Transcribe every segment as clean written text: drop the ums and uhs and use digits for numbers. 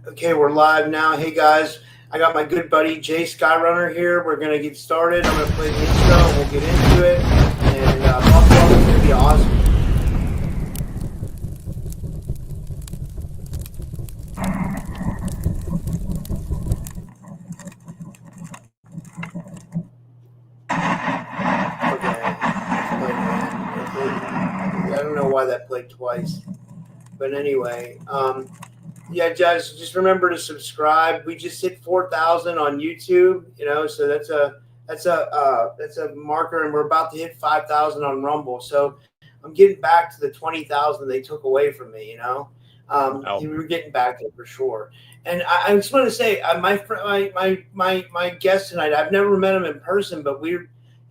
Okay, we're live now. Hey guys, I got my good buddy Jay Skyrunner here. We're gonna get started. I'm gonna play the intro and we'll get into it. And Buffalo is gonna be awesome. I don't know why that played twice, but anyway, yeah, guys, just remember to subscribe. We just hit 4,000 on YouTube, so that's a marker, and we're about to hit 5,000 on Rumble. So I'm getting back to the 20,000 they took away from me. We're getting back there for sure. And I just want to say, my guest tonight, I've never met him in person, but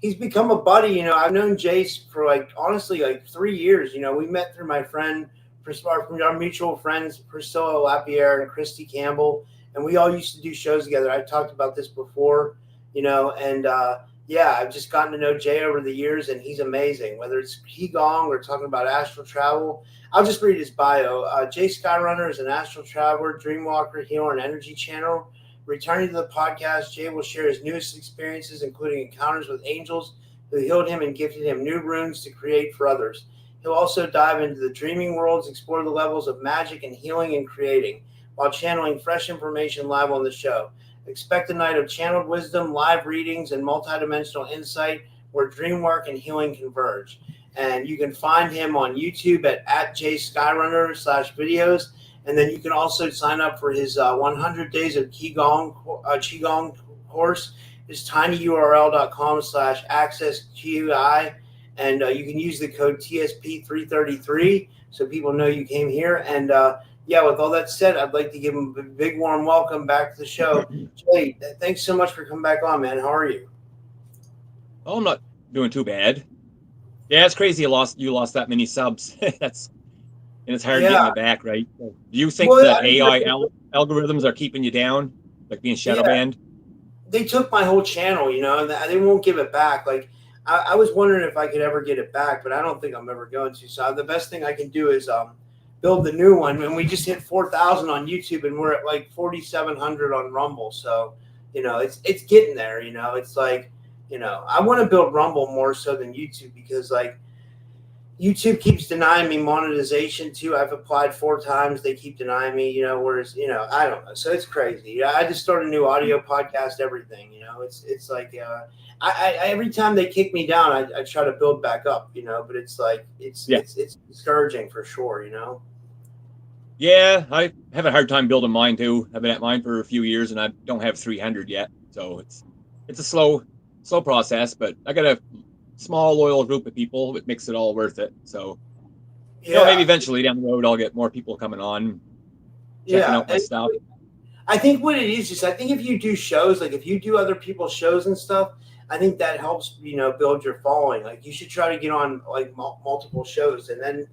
he's become a buddy. I've known Jace for honestly 3 years. We met through my friend, from our mutual friends, Priscilla Lapierre and Christy Campbell, and we all used to do shows together. I've talked about this before, and I've just gotten to know Jay over the years, and he's amazing. Whether it's Qi Gong or talking about astral travel, I'll just read his bio. Jay Skyrunner is an astral traveler, dreamwalker, healer, and energy channel. Returning to the podcast, Jay will share his newest experiences, including encounters with angels who healed him and gifted him new runes to create for others. He'll also dive into the dreaming worlds, explore the levels of magic and healing and creating, while channeling fresh information live on the show. Expect a night of channeled wisdom, live readings, and multidimensional insight where dreamwork and healing converge. And you can find him on YouTube at Jay Skyrunner /videos. And then you can also sign up for his 100 Days of Qi Gong course. It's tinyurl.com/accessqi. And you can use the code TSP333 so people know you came here. And with all that said, I'd like to give him a big warm welcome back to the show. Jay, thanks so much for coming back on, man. How are you? Oh, I'm not doing too bad. Yeah, it's crazy you lost that many subs. And it's hard getting it back, right? Do you think that AI algorithms are keeping you down, like being shadow banned? They took my whole channel, and they won't give it back. I was wondering if I could ever get it back, but I don't think I'm ever going to. So the best thing I can do is build the new one. And we just hit 4,000 on YouTube, and we're at 4,700 on Rumble. So, it's getting there. It's I want to build Rumble more so than YouTube because YouTube keeps denying me monetization too. I've applied 4 times. They keep denying me, whereas, I don't know. So it's crazy. I just started a new audio podcast, everything, it's every time they kick me down, I try to build back up, but it's it's discouraging for sure, Yeah, I have a hard time building mine too. I've been at mine for a few years and I don't have 300 yet. So it's a slow process, but I got a small loyal group of people that makes it all worth it. So maybe eventually down the road I'll get more people coming on, checking out my stuff. I think what it is I think if you do shows, if you do other people's shows and stuff, I think that helps, build your following. You should try to get on multiple shows, and then,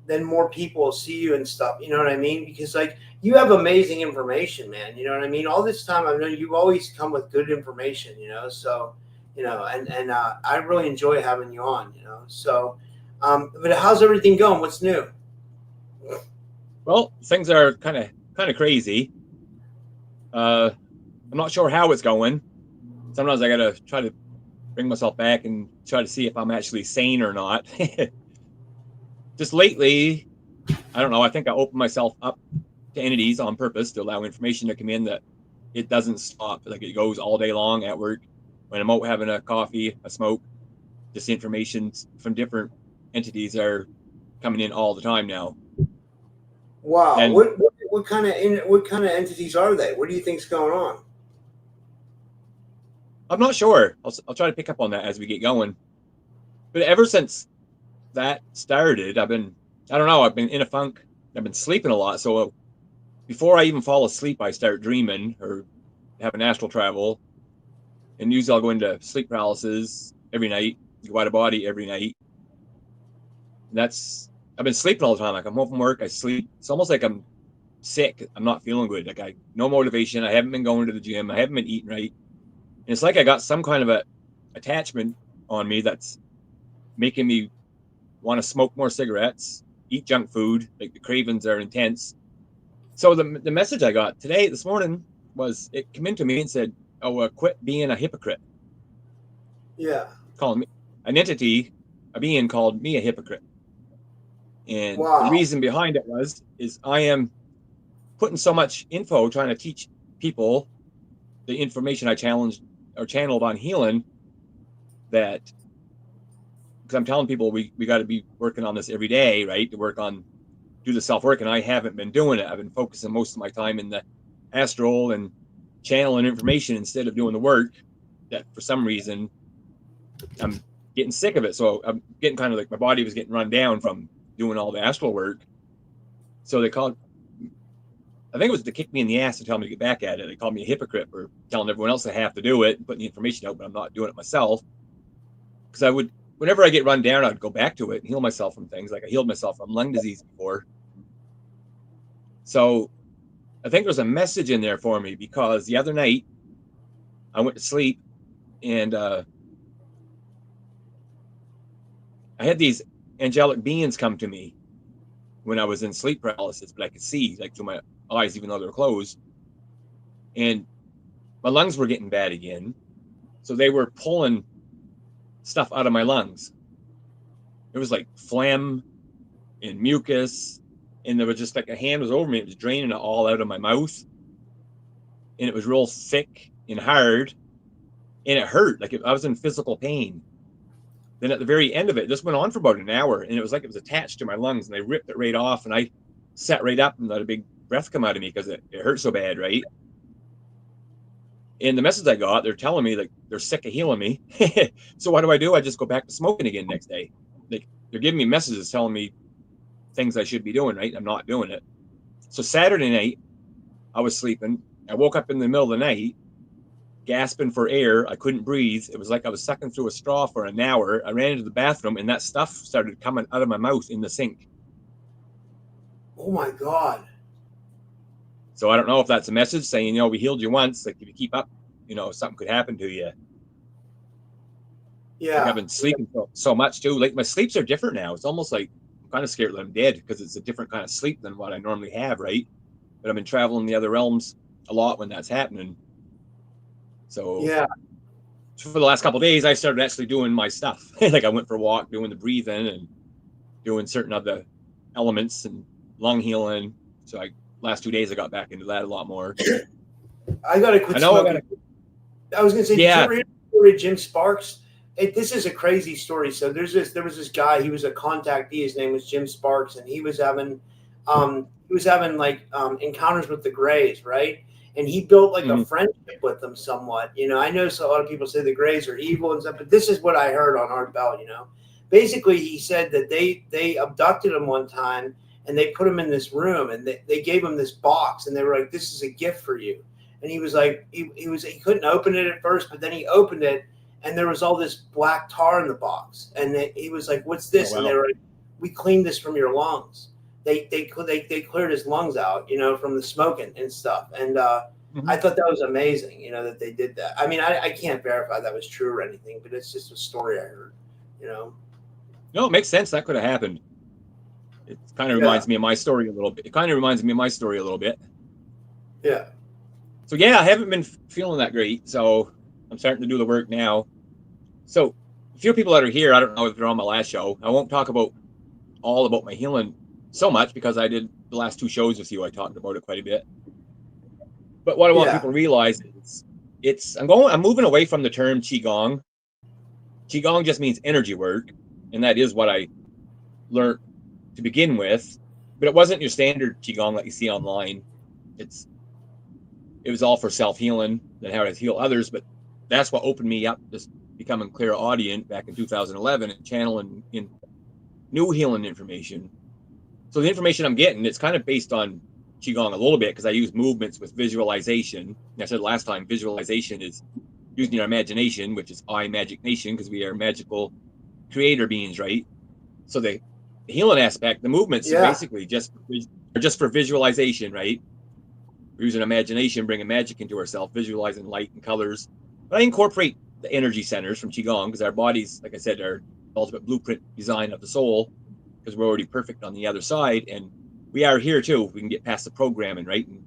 then more people will see you and stuff. You know what I mean? Because you have amazing information, man. You know what I mean? All this time I've known you've always come with good information, so, and I really enjoy having you on, so, but how's everything going? What's new? Well, things are kind of crazy. I'm not sure how it's going. Sometimes I got to try to bring myself back and try to see if I'm actually sane or not. Just lately, I don't know. I think I opened myself up to entities on purpose to allow information to come in that it doesn't stop. It goes all day long at work. When I'm out having a coffee, a smoke, just information from different entities are coming in all the time now. Wow. And what kind of entities are they? What do you think's going on? I'm not sure. I'll try to pick up on that as we get going. But ever since that started, I've been in a funk. I've been sleeping a lot. So before I even fall asleep, I start dreaming or having astral travel. And usually I'll go into sleep paralysis every night, go out of body every night. And I've been sleeping all the time. I'm home from work, I sleep. It's almost like I'm sick. I'm not feeling good. No motivation. I haven't been going to the gym. I haven't been eating right. And it's I got some kind of a attachment on me that's making me want to smoke more cigarettes, eat junk food, like the cravings are intense. So the message I got today, this morning, was it came into me and said, "Oh, quit being a hypocrite." Yeah. Calling me an entity, a being called me a hypocrite. And the Wow. reason behind it is I am putting so much info trying to teach people the information I channeled on healing, that because I'm telling people we got to be working on this every day, right? To do the self work, and I haven't been doing it. I've been focusing most of my time in the astral and channeling information instead of doing the work. That for some reason I'm getting sick of it. So I'm getting kind of like my body was getting run down from doing all the astral work. So they called, I think it was to kick me in the ass to tell me to get back at it. They called me a hypocrite for telling everyone else they have to do it and putting the information out, but I'm not doing it myself. Because I would, whenever I get run down, I'd go back to it and heal myself from things. Like I healed myself from lung disease before. So I think there's a message in there for me, because the other night I went to sleep and I had these angelic beings come to me when I was in sleep paralysis, but I could see like through my eyes, even though they're closed. And my lungs were getting bad again. So they were pulling stuff out of my lungs. It was like phlegm and mucus. And there was just like a hand was over me. It was draining it all out of my mouth. And it was real thick and hard. And it hurt. Like I was in physical pain. Then at the very end of it, this went on for about an hour. And it was like it was attached to my lungs. And they ripped it right off. And I sat right up and let a big breath come out of me because it hurt so bad, right? And the message I got, they're telling me like they're sick of healing me. So what do? I just go back to smoking again next day. Like they're giving me messages telling me things I should be doing, right? I'm not doing it. So Saturday night, I was sleeping. I woke up in the middle of the night, gasping for air. I couldn't breathe. It was like I was sucking through a straw for an hour. I ran into the bathroom and that stuff started coming out of my mouth in the sink. Oh my God. So I don't know if that's a message saying, we healed you once. Like if you keep up, something could happen to you. Yeah. Like I've been sleeping so much too. Like my sleeps are different now. It's almost like I'm kind of scared that I'm dead because it's a different kind of sleep than what I normally have, right? But I've been traveling the other realms a lot when that's happening. So yeah, for the last couple of days, I started actually doing my stuff. Like I went for a walk, doing the breathing and doing certain other elements and lung healing. So last 2 days I got back into that a lot more. I gotta quit smoking. I was gonna say, yeah. Did you ever hear the story of Jim Sparks? This is a crazy story. So there was this guy. He was a contactee. His name was Jim Sparks, and he was having like encounters with the Greys, right? And he built like a friendship with them somewhat. I know a lot of people say the Greys are evil and stuff, but this is what I heard on Art Bell. Basically, he said that they abducted him one time and they put him in this room and they gave him this box and they were like, "This is a gift for you." And he was like, he couldn't open it at first, but then he opened it and there was all this black tar in the box. And he was like, "What's this?" Oh, wow. And they were like, "We cleaned this from your lungs." They cleared his lungs out, from the smoking and stuff. And I thought that was amazing, that they did that. I mean, I can't verify that was true or anything, but it's just a story I heard, No, it makes sense. That could have happened. It kind of reminds me of my story a little bit. Yeah. So yeah, I haven't been feeling that great. So I'm starting to do the work now. So a few people that are here, I don't know if they're on my last show. I won't talk about my healing so much because I did the last 2 shows with you. I talked about it quite a bit. But what I want people to realize is I'm moving away from the term Qi Gong. Qi Gong just means energy work, and that is what I learned to begin with. But it wasn't your standard Qi Gong that you see online. It was all for self-healing and how to heal others, but that's what opened me up to becoming clairaudient back in 2011 and channeling in new healing information. So the information I'm getting, it's kind of based on Qi Gong a little bit because I use movements with visualization. And I said last time, visualization is using your imagination, which is I Magic Nation, because we are magical creator beings, right? So the healing aspect, the movements are basically just for visualization, right? We're using imagination, bringing magic into ourselves, visualizing light and colors. But I incorporate the energy centers from Qi Gong because our bodies, like I said, are ultimate blueprint design of the soul, because we're already perfect on the other side, and we are here too. We can get past the programming, right? And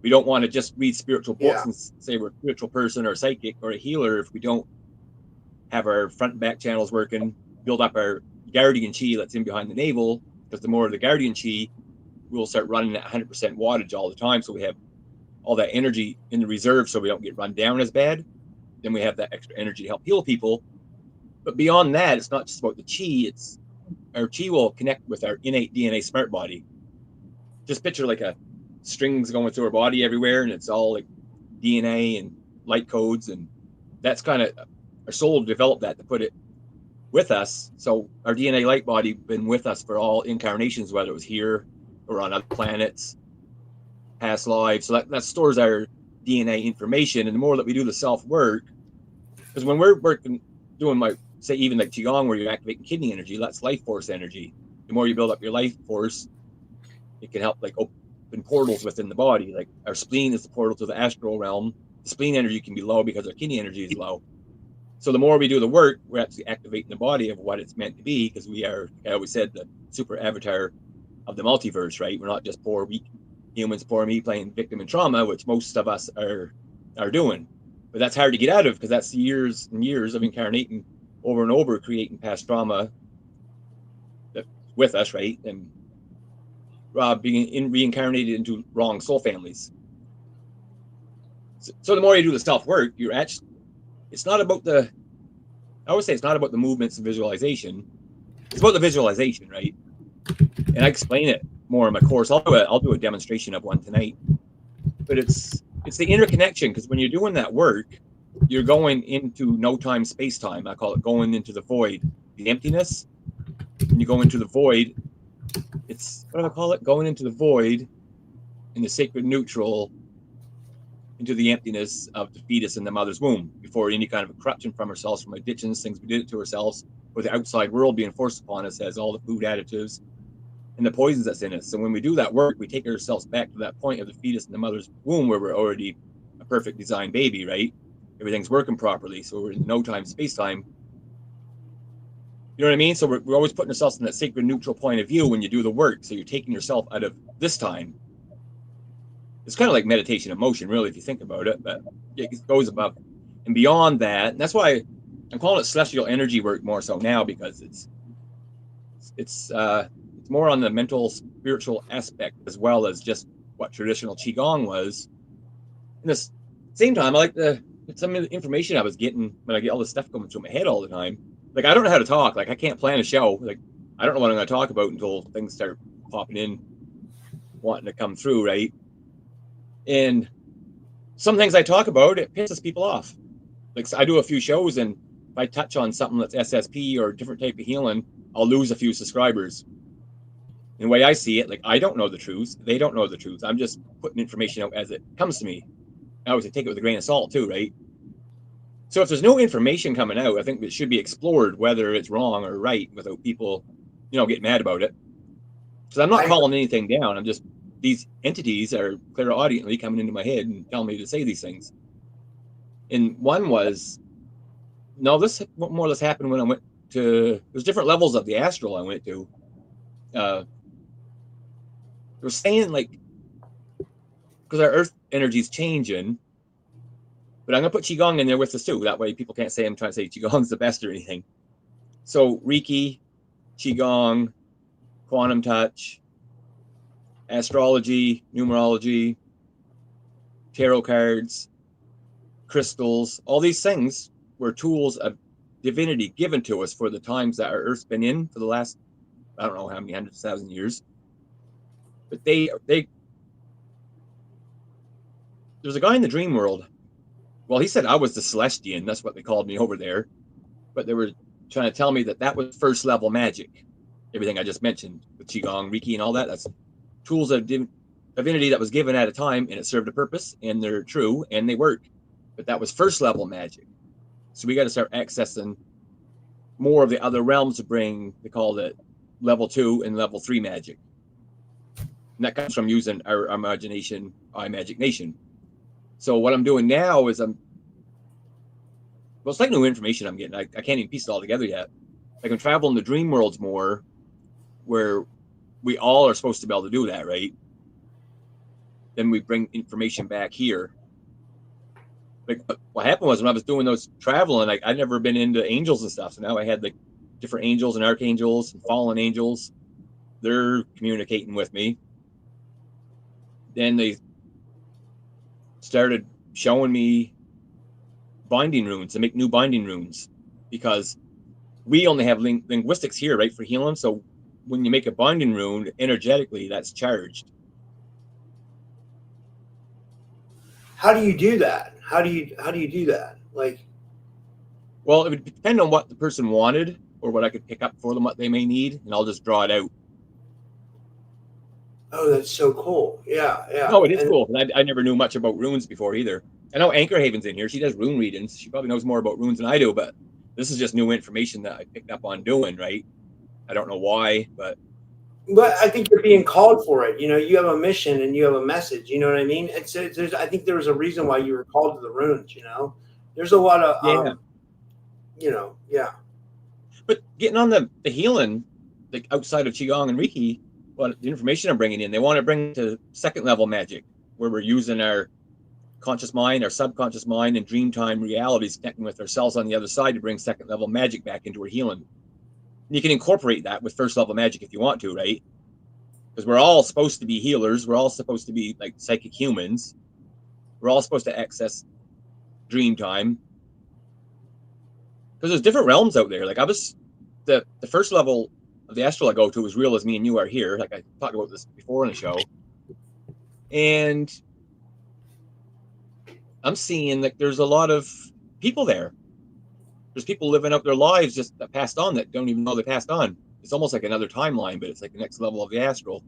we don't want to just read spiritual books and say we're a spiritual person or a psychic or a healer if we don't have our front and back channels working, build up our guardian chi that's in behind the navel, because the more of the guardian chi, we'll start running at 100% wattage all the time, so we have all that energy in the reserve so we don't get run down as bad. Then we have that extra energy to help heal people. But beyond that, it's not just about the chi, it's our chi will connect with our innate DNA smart body. Just picture like a strings going through our body everywhere, and it's all like DNA and light codes, and that's kind of our soul developed that to put it with us. So our DNA light body been with us for all incarnations, whether it was here or on other planets, past lives. So that stores our DNA information. And the more that we do the self work, because when we're working, doing my, say, even like Qi Gong, where you're activating kidney energy, that's life force energy. The more you build up your life force, it can help like open portals within the body. Like our spleen is the portal to the astral realm. The spleen energy can be low because our kidney energy is low. So the more we do the work, we're actually activating the body of what it's meant to be, because we are, I always said, the super avatar of the multiverse, right? We're not just poor, weak humans, poor me playing victim and trauma, which most of us are doing. But that's hard to get out of, because that's years and years of incarnating over and over, creating past trauma with us, right? And being reincarnated into wrong soul families. So the more you do the self work, you're actually, it's not about I always say it's not about the movements and visualization. It's about the visualization, right? And I explain it more in my course. I'll do a demonstration of one tonight. But it's the interconnection, because when you're doing that work, you're going into no time, space time. I call it going into the void, the emptiness. When you go into the void, it's, what do I call it? Going into the void in the sacred neutral, into the emptiness of the fetus in the mother's womb, before any kind of corruption from ourselves, from addictions, things we did it to ourselves, or the outside world being forced upon us as all the food additives and the poisons that's in us. So when we do that work, we take ourselves back to that point of the fetus in the mother's womb, where we're already a perfect designed baby, right? Everything's working properly. So we're in no time, space time. You know what I mean? So we're always putting ourselves in that sacred neutral point of view when you do the work. So you're taking yourself out of this time. It's kind of like meditation in motion, really, if you think about it, but it goes above and beyond that. And that's why I'm calling it celestial energy work more so now, because it's more on the mental, spiritual aspect, as well as just what traditional Qi Gong was. And at the same time, I like some of the information I was getting when I get all this stuff coming through my head all the time. Like, I don't know how to talk. Like, I can't plan a show. Like, I don't know what I'm going to talk about until things start popping in, wanting to come through, right? And some things I talk about, it pisses people off. Like, so I do a few shows, and if I touch on something that's SSP or a different type of healing, I'll lose a few subscribers. And the way I see it, like, I don't know the truth. They don't know the truth. I'm just putting information out as it comes to me. I always take it with a grain of salt too, right? So if there's no information coming out, I think it should be explored, whether it's wrong or right, without people, getting mad about it. Because I'm not calling anything down. I'm just, these entities are clairaudiently coming into my head and telling me to say these things. And one was, no, this more or less happened when I went to, there's different levels of the astral I went to. They were saying, like, because our earth energy is changing, but I'm going to put Qi Gong in there with us too. That way people can't say I'm trying to say Qi Gong's the best or anything. So Reiki, Qi Gong, quantum touch, astrology, numerology, tarot cards, crystals, all these things were tools of divinity given to us for the times that our Earth's been in for the last, I don't know how many hundreds of thousands of years. But they there's a guy in the dream world. Well, he said I was the Celestian. That's what they called me over there. But they were trying to tell me that was first level magic. Everything I just mentioned with Qigong, Reiki, and all that, that's tools of divinity that was given at a time, and it served a purpose, and they're true, and they work. But that was first level magic. So we got to start accessing more of the other realms to bring, they call it level 2 and level 3 magic. And that comes from using our imagination, our imagination. So what I'm doing now is it's like new information I'm getting. I can't even piece it all together yet. like I'm traveling the dream worlds more, where we all are supposed to be able to do that, right? Then we bring information back here. Like what happened was when I was doing those traveling, like I'd never been into angels and stuff. So now I had like different angels and archangels and fallen angels. They're communicating with me. Then they started showing me binding runes to make new binding runes, because we only have linguistics here, right, for healing. So when you make a binding rune energetically, that's charged. How do you do that? How do you do that? Like, well, it would depend on what the person wanted or what I could pick up for them, what they may need, and I'll just draw it out. oh, that's so cool. Yeah, yeah. No, it is And cool. I never knew much about runes before either. I know Anchor Haven's in here. She does rune readings. She probably knows more about runes than I do, but this is just new information that I picked up on doing, right? I don't know why, but I think you're being called for it. You know, you have a mission and you have a message. You know what I mean? There's, I think there was a reason why you were called to the runes. You know, there's a lot of, yeah. You know, yeah. But getting on the healing, like outside of Qi Gong and Reiki, well, the information I'm bringing in, they want to bring to second level magic, where we're using our conscious mind, our subconscious mind, and dreamtime realities, connecting with ourselves on the other side to bring second level magic back into our healing. And you can incorporate that with first level magic if you want to, right? Because we're all supposed to be healers. We're all supposed to be like psychic humans. We're all supposed to access dream time. Because there's different realms out there. Like I was, the first level of the astral I go to is real as me and you are here. Like I talked about this before in the show. And I'm seeing that there's a lot of people there. There's people living out their lives just that passed on that don't even know they passed on. It's almost like another timeline, but it's like the next level of the astral.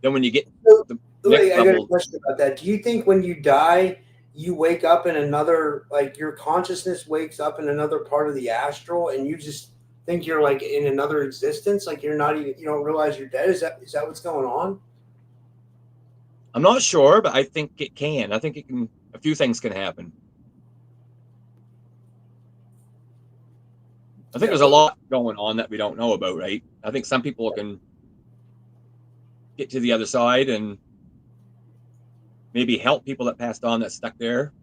Then when you get the next I got level, a question about that. Do you think when you die, you wake up in another, like your consciousness wakes up in another part of the astral, and you just think you're like in another existence, like you're not even, you don't realize you're dead? Is that what's going on? I'm not sure, but I think it can. I think it can. A few things can happen. I think there's a lot going on that we don't know about, right? I think some people can get to the other side and maybe help people that passed on that's stuck there,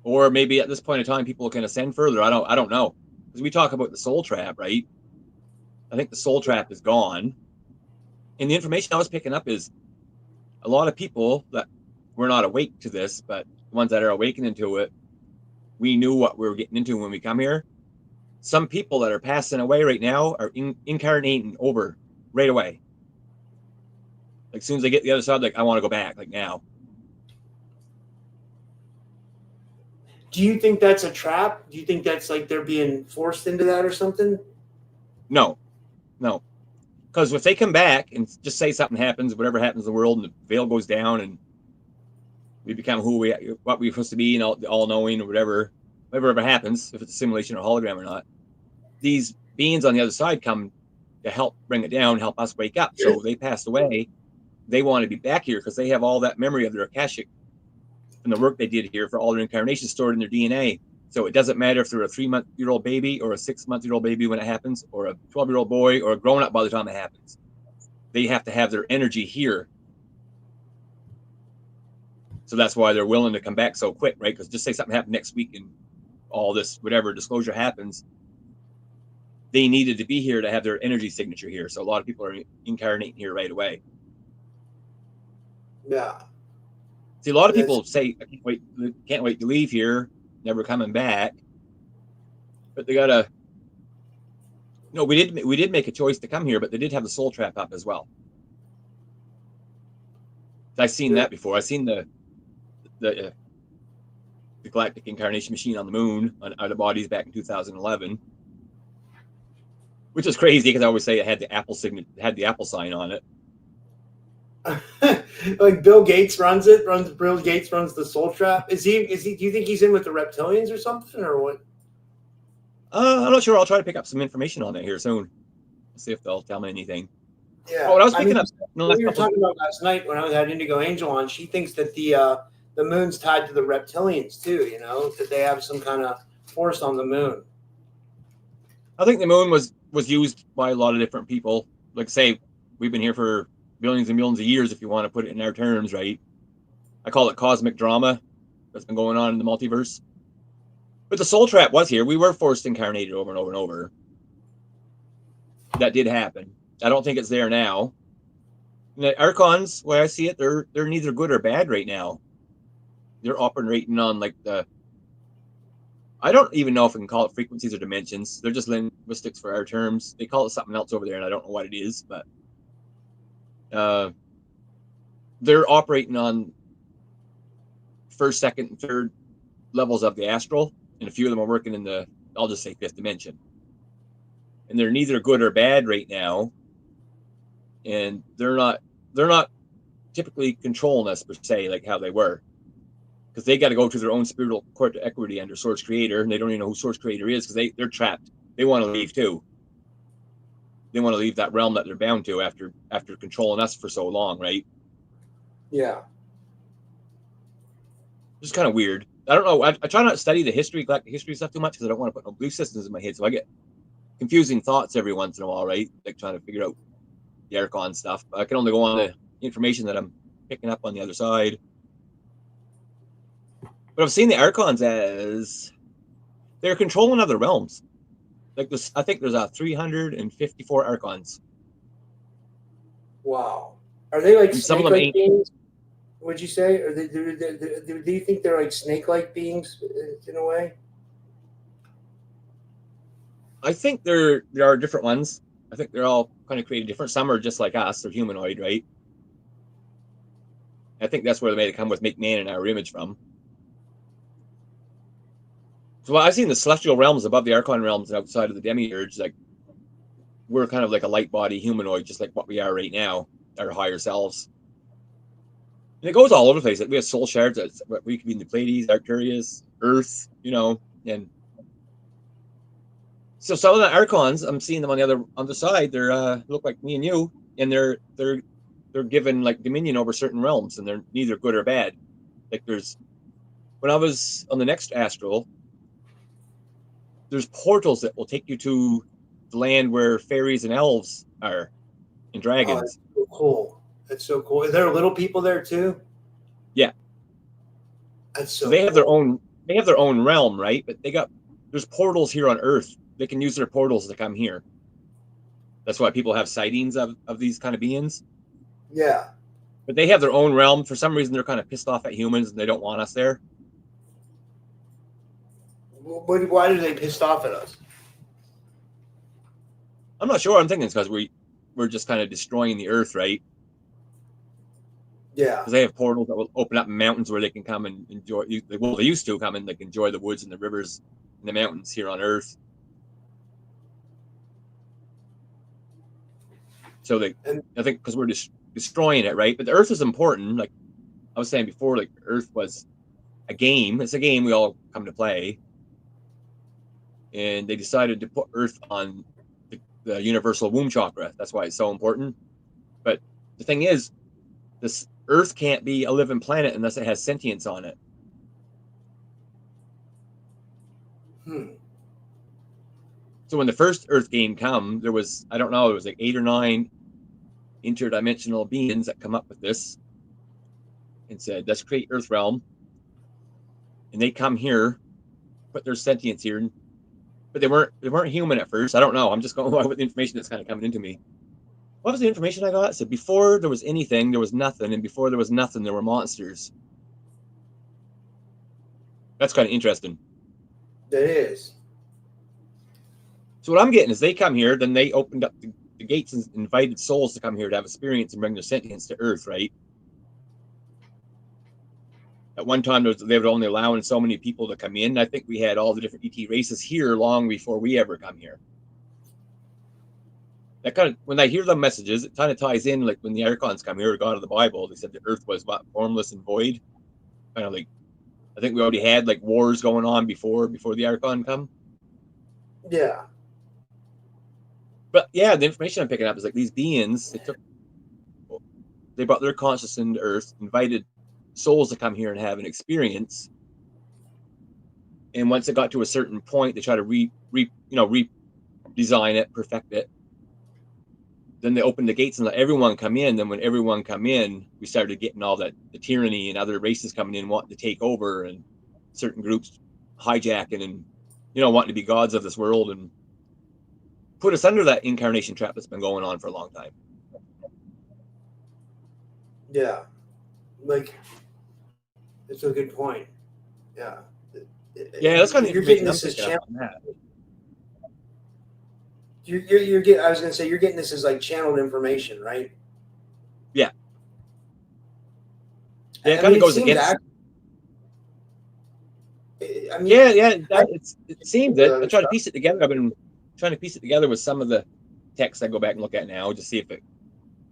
or maybe at this point in time people can ascend further. I don't know, because we talk about the soul trap, right? I think the soul trap is gone, and the information I was picking up is a lot of people that were not awake to this, but the ones that are awakening to it, we knew what we were getting into when we come here. Some people that are passing away right now are incarnating over right away. Like as soon as they get the other side, like I want to go back, like now. Do you think that's a trap? Do you think that's like they're being forced into that or something? No. Because if they come back and just say something happens, whatever happens in the world, and the veil goes down, and we become what we're supposed to be, and all knowing or whatever happens, if it's a simulation or hologram or not, these beings on the other side come to help bring it down, help us wake up. So they passed away. They want to be back here because they have all that memory of their Akashic and the work they did here for all their incarnations stored in their DNA. So it doesn't matter if they're a 3-month-old baby or a 6-month-old baby when it happens, or a 12-year-old boy or a grown-up by the time it happens. They have to have their energy here. So that's why they're willing to come back so quick, right? Because just say something happened next week and all this, whatever disclosure happens, they needed to be here to have their energy signature here. So a lot of people are incarnating here right away. Yeah. See, a lot of people say, I can't wait to leave here, never coming back. But they gotta, no, we did make a choice to come here, but they did have the soul trap up as well. I've seen that before. I've seen the galactic incarnation machine on the moon on Out of Bodies back in 2011, which is crazy because I always say it had the Apple sign on it. Like Bill Gates runs it. Bill Gates runs the soul trap. Is he? Do you think he's in with the reptilians or something, or what? I'm not sure. I'll try to pick up some information on that here soon. See if they'll tell me anything. Yeah. Oh, what I was picking up. What we were talking about last night when I had Indigo Angel on, she thinks that the moon's tied to the reptilians too. You know, that they have some kind of force on the moon. I think the moon was used by a lot of different people. Like say, we've been here for billions and millions of years, if you want to put it in our terms, right? I call it cosmic drama that's been going on in the multiverse. But the soul trap was here. We were forced incarnated over and over and over. That did happen. I don't think it's there now. And the Archons, the way I see it, they're neither good or bad right now. They're operating on like I don't even know if we can call it frequencies or dimensions. They're just linguistics for our terms. They call it something else over there, and I don't know what it is, but they're operating on first, second, and third levels of the astral, and a few of them are working in the, I'll just say, fifth dimension. And they're neither good or bad right now, and they're not typically controlling us per se, like how they were, because they got to go to their own spiritual court to equity under Source Creator, and they don't even know who Source Creator is because they're trapped. They want to leave too. They want to leave that realm that they're bound to after controlling us for so long, right? Yeah. It's kind of weird. I don't know. I try not to study the galactic history stuff too much because I don't want to put no belief systems in my head. So I get confusing thoughts every once in a while, right? Like trying to figure out the Archon stuff. But I can only go on the information that I'm picking up on the other side. But I've seen the Archons as they're controlling other realms. Like this, I think there's 354 Archons. Wow. Are they like snake-like beings? Would you say? Or do you think they're like snake-like beings in a way? I think there are different ones. I think they're all kind of created different. Some are just like us. They're humanoid, right? I think that's where they made it come with make man in our image from. So I've seen the celestial realms above the Archon realms and outside of the demiurge. Like we're kind of like a light body humanoid, just like what we are right now, our higher selves. And it goes all over the place. Like we have soul shards. We could be in the Pleiades, Arcturus, Earth, and so some of the Archons, I'm seeing them on the side. They're look like me and you, and they're given like dominion over certain realms, and they're neither good or bad. Like when I was on the next astral, there's portals that will take you to the land where fairies and elves are, and dragons. Oh, that's so cool. That's so cool. Are there little people there too? Yeah. That's so they cool. have their own. They have their own realm, right? But there's portals here on Earth. They can use their portals to come here. That's why people have sightings of these kind of beings. Yeah. But they have their own realm. For some reason, they're kind of pissed off at humans and they don't want us there. Why are they pissed off at us? I'm not sure. I'm thinking it's because we're just kind of destroying the Earth, right? Yeah. Because they have portals that will open up mountains where they can come and enjoy. Well, they used to come and like enjoy the woods and the rivers and the mountains here on Earth. So I think because we're destroying it, right? But the Earth is important. Like I was saying before, like Earth was a game. It's a game we all come to play. And they decided to put Earth on the universal womb chakra. That's why it's so important. But the thing is, this Earth can't be a living planet unless it has sentience on it. So when the first Earth game come, there was, I don't know, it was like 8 or 9 interdimensional beings that come up with this and said, let's create Earth realm. And they come here, put their sentience here, but they weren't human at first. I don't know. I'm just going with the information that's kind of coming into me. What was the information I got? It said before there was anything, there was nothing, and before there was nothing, there were monsters. That's kind of interesting. That is. So what I'm getting is they come here, then they opened up the gates and invited souls to come here to have experience and bring their sentience to Earth, right? At one time, they were only allowing so many people to come in. I think we had all the different ET races here long before we ever come here. That kind of, when I hear the messages, it kind of ties in like when the Archons come here, God of the Bible, they said the Earth was what, formless and void. Kind of like, I think we already had like wars going on before the Archon come. Yeah. But yeah, the information I'm picking up is like these beings, they brought their consciousness into Earth, invited souls to come here and have an experience. And once it got to a certain point, they try to design it, perfect it. Then they opened the gates and let everyone come in. Then when everyone come in, we started getting all that the tyranny and other races coming in wanting to take over, and certain groups hijacking and wanting to be gods of this world and put us under that incarnation trap that's been going on for a long time. Yeah, like that's a good point. Yeah. Yeah, that's kind of you're getting this as channel. You're getting. I was going to say you're getting this as like channeled information, right? Yeah. Yeah, it kind of goes against. I mean, it seems that I try to piece it together. I've been trying to piece it together with some of the texts I go back and look at now, just see if it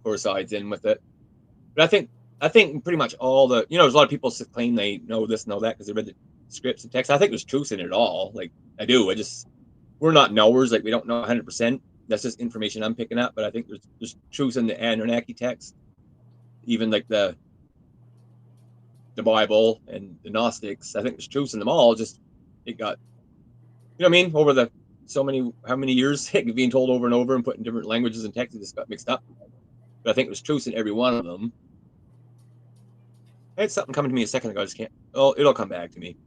coincides in with it. But I think pretty much all the there's a lot of people claim they know this, know that because they read the scripts and text. I think there's truth in it all. Like I do. We're not knowers. Like we don't know 100%. That's just information I'm picking up. But I think there's truth in the Anunnaki text, even like the Bible and the Gnostics. I think there's truth in them all. Just it got, what I mean, over the how many years being told over and over and put in different languages and texts, it just got mixed up. But I think there's truth in every one of them. I had something coming to me a second ago. I just can't. Oh, it'll come back to me.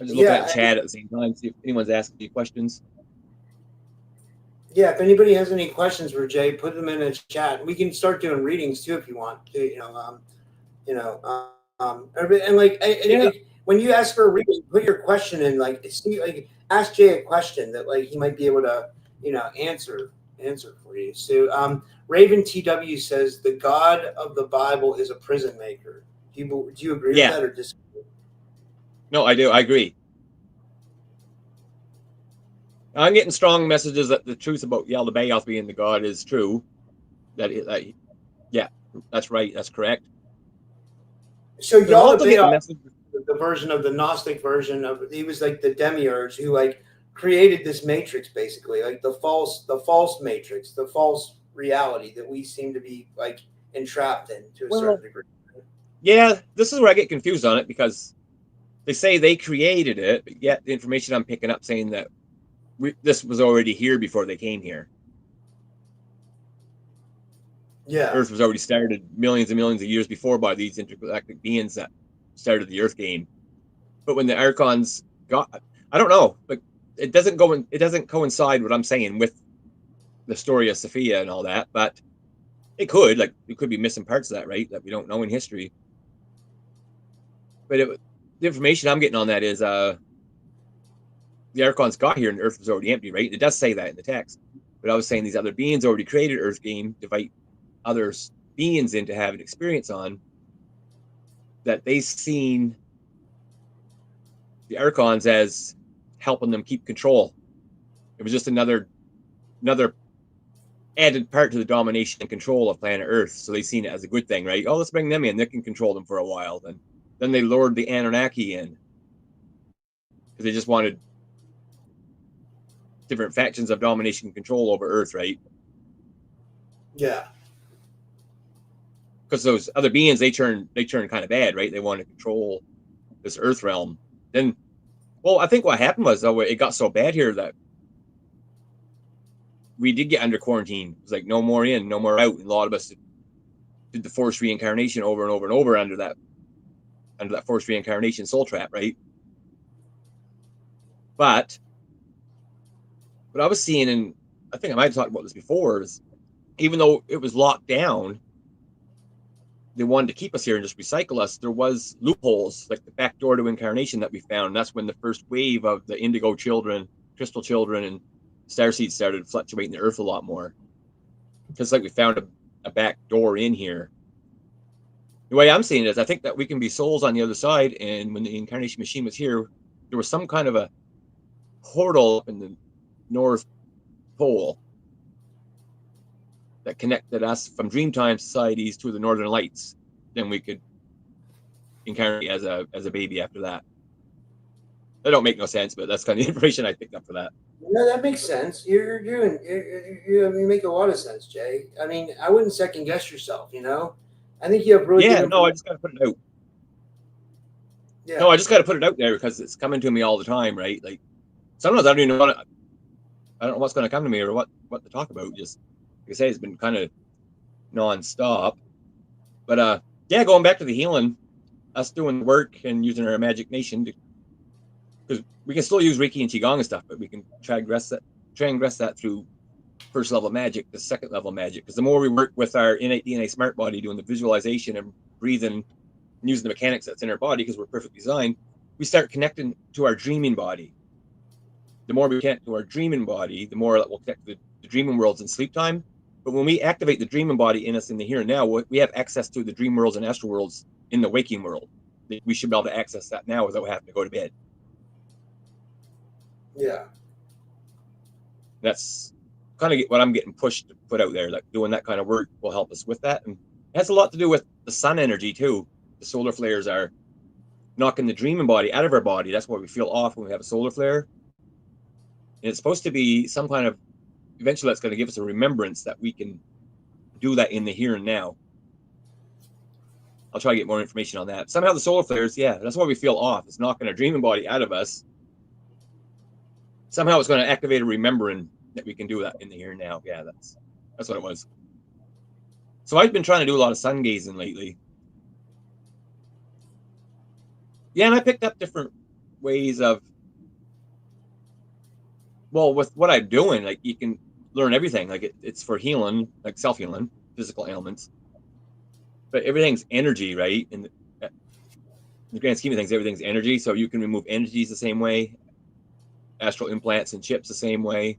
I'm just looking at chat at the same time, see if anyone's asking you questions. Yeah, if anybody has any questions for Jay, put them in the chat. We can start doing readings too if you want. When you ask for a reading, put your question in. Ask Jay a question that he might be able to answer for you. So Raven TW says the God of the Bible is a prison maker. Do you agree with that or disagree? No, I do. I agree. I'm getting strong messages that the truth about Yaldabaoth being the god is true. That's right. That's correct. So Yaldabaoth, the version of the Gnostic version of he was like the demiurge who created this matrix, basically, like the false matrix, the false reality that we seem to be entrapped in to a certain degree. Yeah, this is where I get confused on it because they say they created it, but yet the information I'm picking up saying that this was already here before they came here. Yeah, Earth was already started millions and millions of years before by these intergalactic beings that started the Earth game. But when the Archons got, I don't know, but it doesn't coincide what I'm saying with the story of Sophia and all that. But it could, we could be missing parts of that, right? That we don't know in history. But the information I'm getting on that is the Archons got here and Earth was already empty, right? It does say that in the text. But I was saying these other beings already created Earth game to invite other beings in to have an experience on, that they seen the Archons as helping them keep control. It was just another added part to the domination and control of planet Earth. So they seen it as a good thing, right? Oh, let's bring them in. They can control them for a while. Then they lured the Anunnaki in because they just wanted different factions of domination and control over Earth, right? Yeah. Because those other beings, they turn kind of bad, right? They want to control this Earth realm. Then, well, I think what happened was, though, it got so bad here that we did get under quarantine. It was like no more in, no more out. And a lot of us did the forced reincarnation over and over and over under that forced reincarnation soul trap, right? But what I was seeing, and I think I might have talked about this before, is even though it was locked down, they wanted to keep us here and just recycle us. There was loopholes, like the back door to incarnation that we found. And that's when the first wave of the indigo children, crystal children, and starseeds started fluctuating the Earth a lot more. Because we found a back door in here. The way I'm seeing it is I think that we can be souls on the other side. And when the incarnation machine was here, there was some kind of a portal up in the North Pole that connected us from Dreamtime societies to the Northern Lights. Then we could incarnate as a baby after that. That don't make no sense, but that's kind of the information I picked up for that. No, that makes sense. You make a lot of sense, Jay. I mean, I wouldn't second guess yourself. I think you have really good I just got to put it out. Yeah. No, I just got to put it out there because it's coming to me all the time, right? sometimes I don't even know I don't know what's going to come to me or what to talk about. Just like I say, it's been kind of non-stop. But yeah, going back to the healing, us doing the work and using our imagination, because we can still use Reiki and Qi Gong and stuff, but we can transgress that through first level magic to second level magic. Because the more we work with our innate DNA smart body, doing the visualization and breathing and using the mechanics that's in our body, because we're perfectly designed, we start connecting to our dreaming body. The more we connect to our dreaming body, the more that we'll connect to the dreaming worlds in sleep time. But when we activate the dreaming body in us in the here and now, we have access to the dream worlds and astral worlds in the waking world. We should be able to access that now without having to go to bed. Yeah. That's kind of what I'm getting pushed to put out there. Like doing that kind of work will help us with that. And it has a lot to do with the sun energy too. The solar flares are knocking the dreaming body out of our body. That's why we feel off when we have a solar flare. And it's supposed to be some kind of, eventually that's going to give us a remembrance that we can do that in the here and now. I'll try to get more information on that. Somehow the solar flares, yeah, that's why we feel off. It's knocking our dreaming body out of us. Somehow it's going to activate a remembering that we can do that in the here and now. Yeah, that's what it was. So I've been trying to do a lot of sun gazing lately. Yeah, and I picked up different ways of, well, with what I'm doing, like you can learn everything. Like it's for healing, like self-healing, physical ailments. But everything's energy, right? In the grand scheme of things, everything's energy. So you can remove energies the same way, astral implants and chips the same way.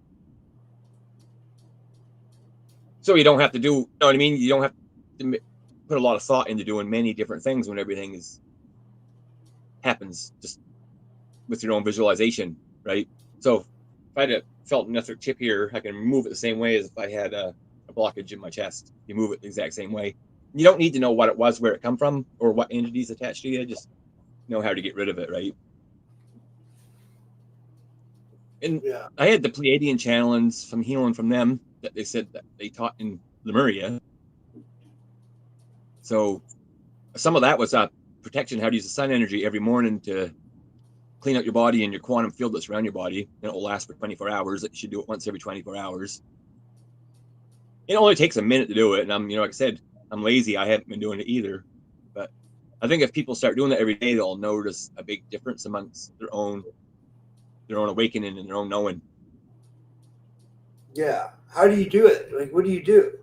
So you don't have to do, you know what I mean? You don't have to put a lot of thought into doing many different things when everything happens just with your own visualization, right? So if I had a felt nether chip here, I can remove it the same way as if I had a blockage in my chest. You move it the exact same way. You don't need to know what it was, where it come from, or what entities attached to you. Just know how to get rid of it, right? And Yeah. I had the Pleiadian channelings from healing from them that they said that they taught in Lemuria. So some of that was protection, how to use the sun energy every morning to clean out your body and your quantum field that's around your body. And it will last for 24 hours. You should do it once every 24 hours. It only takes a minute to do it. And I'm, like I said, I'm lazy. I haven't been doing it either. But I think if people start doing that every day, they'll notice a big difference amongst their own awakening and their own knowing. Yeah. How do you do it? Like, what do you do?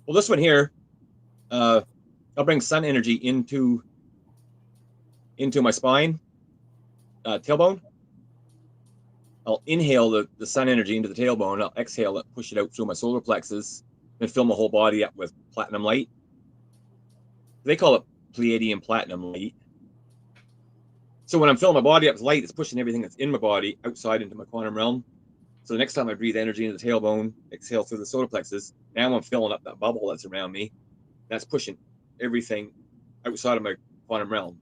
Well, this one here, I'll bring sun energy into my spine, tailbone. I'll inhale the sun energy into the tailbone. I'll exhale it, push it out through my solar plexus, and fill my whole body up with platinum light. They call it Pleiadian platinum light. So when I'm filling my body up with light, it's pushing everything that's in my body outside into my quantum realm. So the next time I breathe energy into the tailbone, exhale through the solar plexus, now I'm filling up that bubble that's around me. That's pushing everything outside of my quantum realm.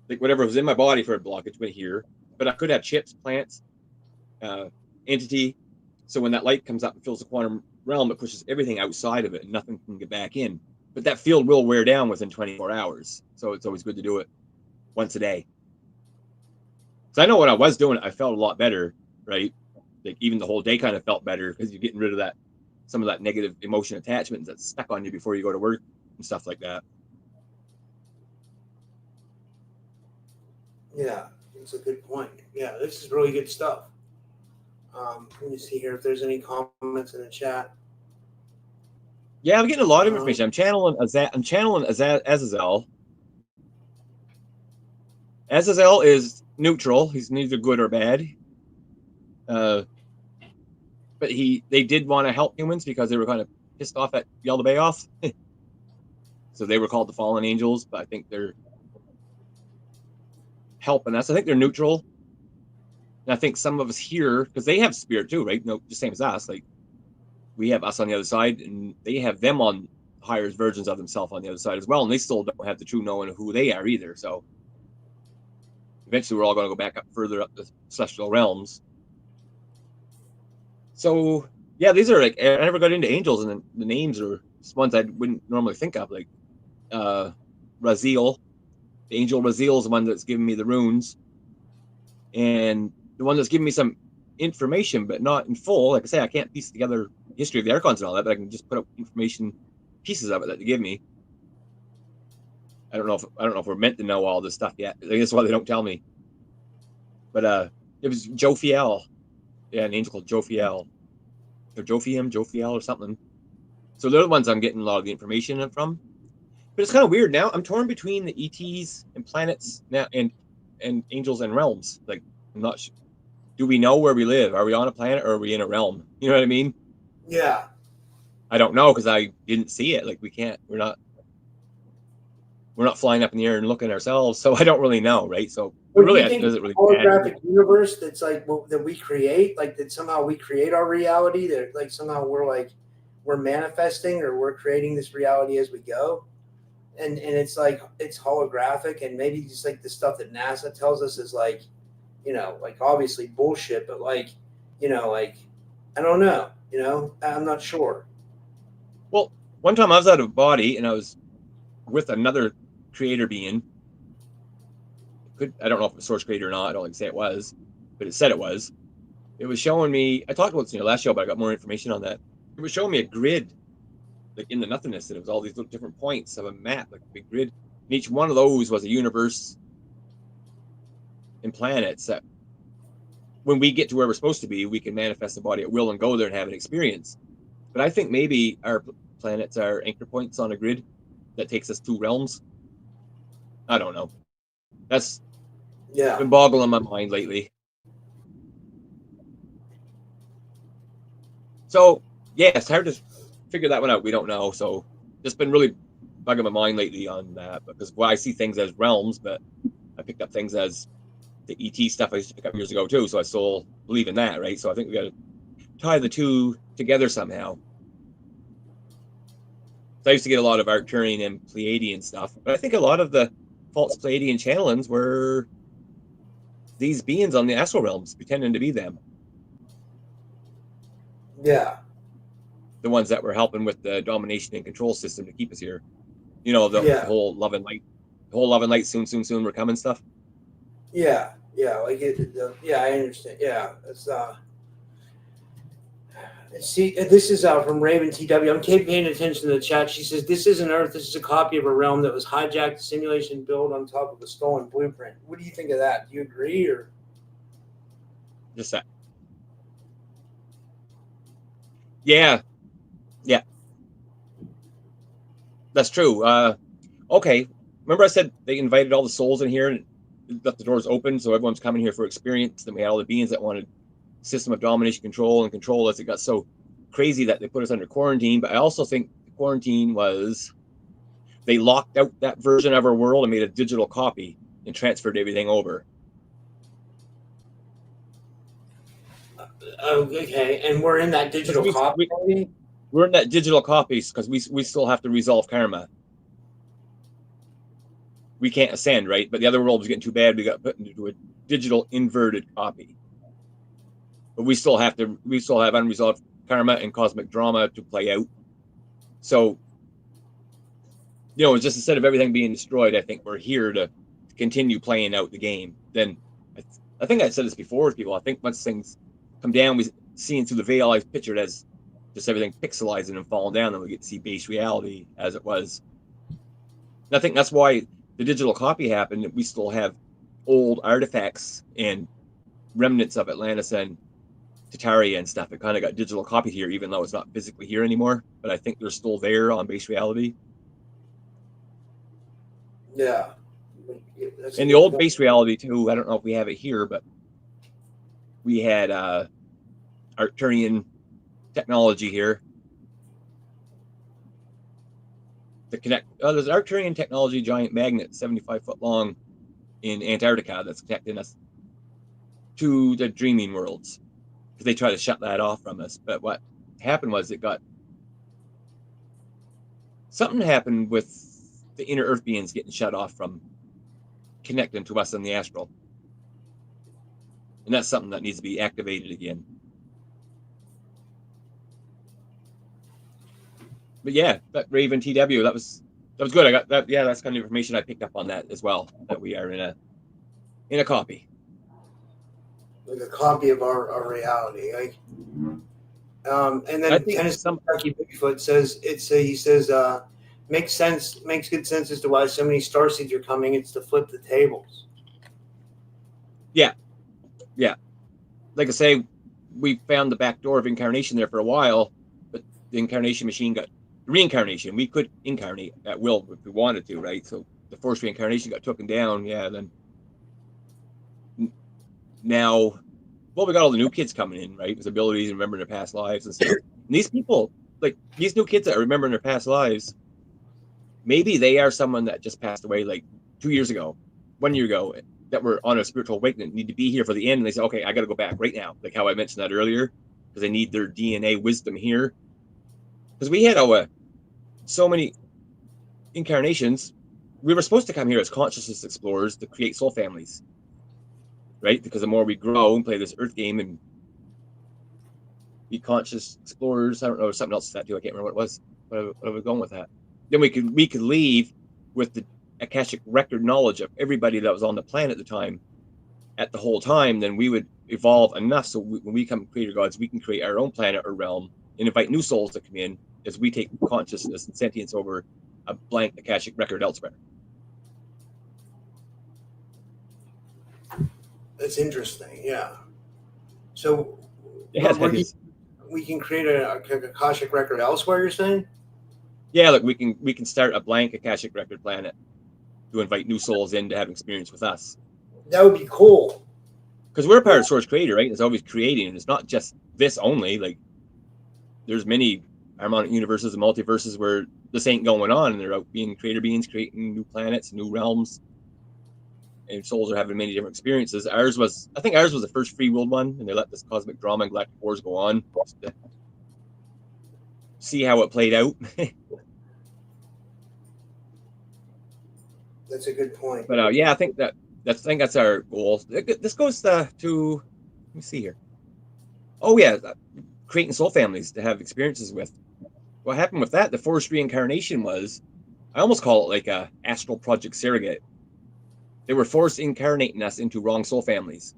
Like whatever was in my body for a blockage went here, but I could have chips, plants, entity. So when that light comes up and fills the quantum realm, it pushes everything outside of it and nothing can get back in. But that field will wear down within 24 hours. So it's always good to do it once a day. So I know when I was doing it, I felt a lot better, right? Like even the whole day kind of felt better because you're getting rid of some of that negative emotion attachment that's stuck on you before you go to work and stuff like that. Yeah, that's a good point. Yeah, this is really good stuff. Let me see here if there's any comments in the chat. Yeah, I'm getting a lot of information. I'm channeling Azazel. Azazel is neutral. He's neither good or bad. But they did want to help humans because they were kind of pissed off at Yaldabaoth. So they were called the fallen angels, but I think they're helping us. I think they're neutral. And I think some of us here, because they have spirit too, right? No, the same as us. Like we have us on the other side, and they have them on higher versions of themselves on the other side as well, and they still don't have the true knowing of who they are either. So eventually, we're all going to go back up further up the celestial realms. So yeah, these are like I never got into angels, and the names are ones I wouldn't normally think of, like Raziel. The angel Raziel is the one that's giving me the runes. and the one that's giving me some information, but not in full. Like I say, I can't piece together history of the Archons and all that, but I can just put up information, pieces of it that they give me. I don't know if we're meant to know all this stuff yet. I think that's why they don't tell me. But it was Jophiel. Yeah, an angel called Jophiel. Or Jophiel or something. So they're the ones I'm getting a lot of the information from. But it's kind of weird now. I'm torn between the ETs and planets now and angels and realms. Like, I'm not sure. Do we know where we live? Are we on a planet or are we in a realm? You know what I mean? Yeah. I don't know because I didn't see it. Like, we're not flying up in the air and looking ourselves, so I don't really know, right? So Well, really, do you think does it really holographic universe that's like that we create, like that somehow we create our reality, that like somehow we're manifesting or we're creating this reality as we go, and it's like it's holographic, and maybe just like the stuff that NASA tells us is like, like obviously bullshit, but like, like I don't know, I'm not sure. Well, one time I was out of body and I was with another creator being. I don't know if it was source creator or not. I don't like to say it was, but it said it was. It was showing me. I talked about this in your last show, but I got more information on that. It was showing me a grid, like in the nothingness, and it was all these little different points of a map, like a big grid. And each one of those was a universe and planets that, when we get to where we're supposed to be, we can manifest the body at will and go there and have an experience. But I think maybe our planets are anchor points on a grid that takes us to realms. I don't know. That's been boggling my mind lately. So yeah, it's hard to figure that one out. We don't know. So it's been really bugging my mind lately on that, because I see things as realms, but I picked up things as the ET stuff I used to pick up years ago too. So I still believe in that, right? So I think we got to tie the two together somehow. So I used to get a lot of Arcturian and Pleiadian stuff, but I think a lot of the false Pleiadian channelings were these beings on the astral realms pretending to be them. Yeah. The ones that were helping with the domination and control system to keep us here. The whole love and light, soon we're coming stuff. Yeah. Like I understand. Yeah, it's See, this is from Raven TW. I'm paying attention to the chat. She says, "This isn't Earth. This is a copy of a realm that was hijacked, a simulation built on top of a stolen blueprint." What do you think of that? Do you agree, or just that? Yeah, that's true. Okay, remember I said they invited all the souls in here and left the doors open, so everyone's coming here for experience. Then we had all the beings that wanted system of domination, control, and control us. It got so crazy that they put us under quarantine. But I also think the quarantine was, they locked out that version of our world and made a digital copy and transferred everything over. Okay, and we're in that digital copy. We're in that digital copies because we still have to resolve karma. We can't ascend, right? But the other world was getting too bad. We got put into a digital inverted copy. But we still have unresolved karma and cosmic drama to play out. So, it's just, instead of everything being destroyed, I think we're here to continue playing out the game. Then I think I said this before to people. I think once things come down, we see into the veil. I picture it as just everything pixelizing and falling down, and we get to see base reality as it was. And I think that's why the digital copy happened. We still have old artifacts and remnants of Atlantis and Tataria and stuff. It kind of got digital copied here, even though it's not physically here anymore. But I think they're still there on base reality. Yeah. And the old base reality too. I don't know if we have it here, but we had Arcturian technology here to connect. There's an Arcturian technology giant magnet, 75 foot long, in Antarctica that's connecting us to the dreaming worlds, because they try to shut that off from us. But what happened was something happened with the inner Earth beings getting shut off from connecting to us in the astral. And that's something that needs to be activated again. But yeah, that Raven TW, that was good. I got that. Yeah, that's kind of information I picked up on that as well, that we are in a copy. like a copy of our reality. Like, and I then think Tennessee Kentucky Bigfoot says he says makes good sense as to why so many starseeds are coming. It's to flip the tables. Yeah. Like I say, we found the back door of incarnation there for a while, but the incarnation machine got reincarnation. We could incarnate at will if we wanted to, right? So the forced reincarnation got taken down. Yeah, then now, well, we got all the new kids coming in, right? With abilities and remembering their past lives and stuff. And these people, like these new kids that are remembering their past lives, maybe they are someone that just passed away like 2 years ago, 1 year ago, that were on a spiritual awakening, need to be here for the end. And they say, okay, I got to go back right now. Like how I mentioned that earlier, because they need their DNA wisdom here. Because we had so many incarnations. We were supposed to come here as consciousness explorers to create soul families, right? Because the more we grow and play this earth game and be conscious explorers, I don't know, something else to that too. I can't remember what it was. What I was going with that. Then we could leave with the Akashic record knowledge of everybody that was on the planet at the time, at the whole time. Then we would evolve enough so when we become creator gods, we can create our own planet or realm and invite new souls to come in as we take consciousness and sentience over a blank Akashic record elsewhere. That's interesting. Yeah. So Yeah, we can create a Akashic record elsewhere. You're saying? Yeah, like we can start a blank Akashic record planet to invite new souls in to have experience with us. That would be cool. Because we're a part of Source Creator, right? It's always creating, and it's not just this only. Like there's many harmonic universes and multiverses where this ain't going on, and they're out being creator beings, creating new planets, new realms, and souls are having many different experiences. I think ours was the first free world one, and they let this cosmic drama and galactic wars go on just to see how it played out. That's a good point. But yeah, I think that's our goal. This goes to let me see here. Oh yeah, creating soul families to have experiences with. What happened with that? The forced reincarnation was, I almost call it like a astral project surrogate. They were forced incarnating us into wrong soul families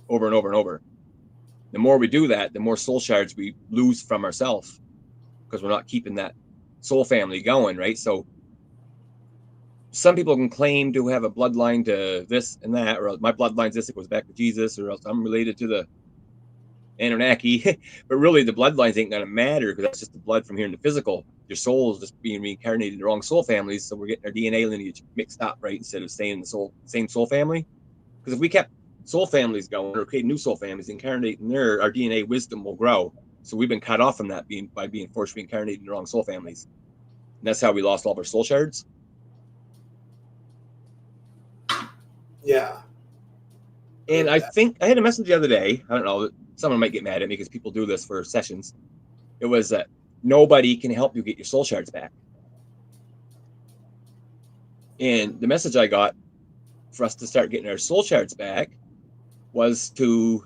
over and over and over. The more we do that, the more soul shards we lose from ourselves because we're not keeping that soul family going, right? So some people can claim to have a bloodline to this and that, or my bloodline's this, it goes back to Jesus, or else I'm related to the Anunnaki. But really, the bloodlines ain't going to matter because that's just the blood from here in the physical. Your soul is just being reincarnated in the wrong soul families, so we're getting our DNA lineage mixed up, right? Instead of staying in the same soul family. Because if we kept soul families going or creating new soul families, incarnating there, our DNA wisdom will grow. So we've been cut off from that by being forced reincarnated in the wrong soul families. And that's how we lost all of our soul shards. Yeah. And I think I had a message the other day. I don't know. Someone might get mad at me because people do this for sessions. It was that nobody can help you get your soul shards back. And the message I got for us to start getting our soul shards back was to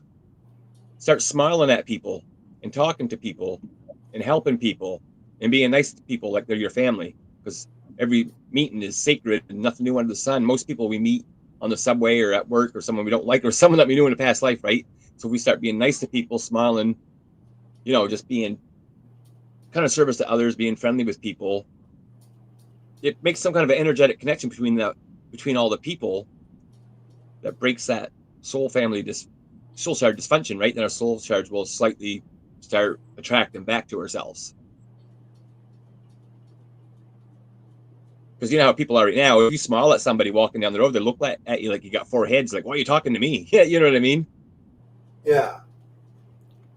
start smiling at people and talking to people and helping people and being nice to people like they're your family. Because every meeting is sacred and nothing new under the sun. Most people we meet on the subway or at work or someone we don't like or someone that we knew in a past life, right? So we start being nice to people, smiling, just being kind of service to others, being friendly with people. It makes some kind of an energetic connection between all the people that breaks that soul family soul shard dysfunction, right? Then our soul shards will slightly start attracting back to ourselves. Because you know how people are right now. If you smile at somebody walking down the road, they look at you like you got four heads. Like, why are you talking to me? Yeah, you know what I mean? Yeah.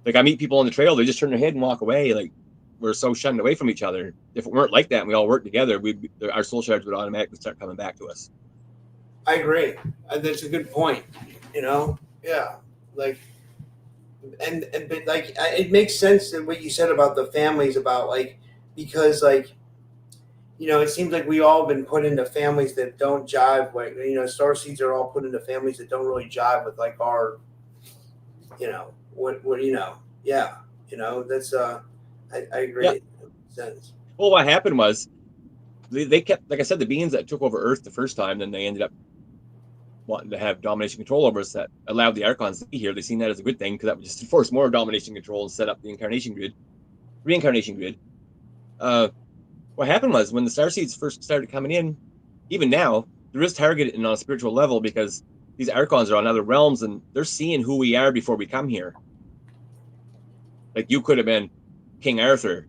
Like I meet people on the trail, they just turn their head and walk away. Like we're so shunned away from each other. If it weren't like that and we all worked together, our soul shards would automatically start coming back to us. I agree. That's a good point. Yeah. Like, but like, it makes sense that what you said about the families about like, because like, it seems like we all been put into families that don't jive. Like, starseeds are all put into families that don't really jive with like our, yeah, that's I agree. Yeah. It makes sense. Well, what happened was they kept, like I said, the beings that took over Earth the first time, then they ended up wanting to have domination control over us that allowed the Archons to be here. They seen that as a good thing because that would just enforce more domination control and set up the reincarnation grid. What happened was when the Starseeds first started coming in, even now, there is targeting on a spiritual level because these Archons are on other realms and they're seeing who we are before we come here. Like you could have been King Arthur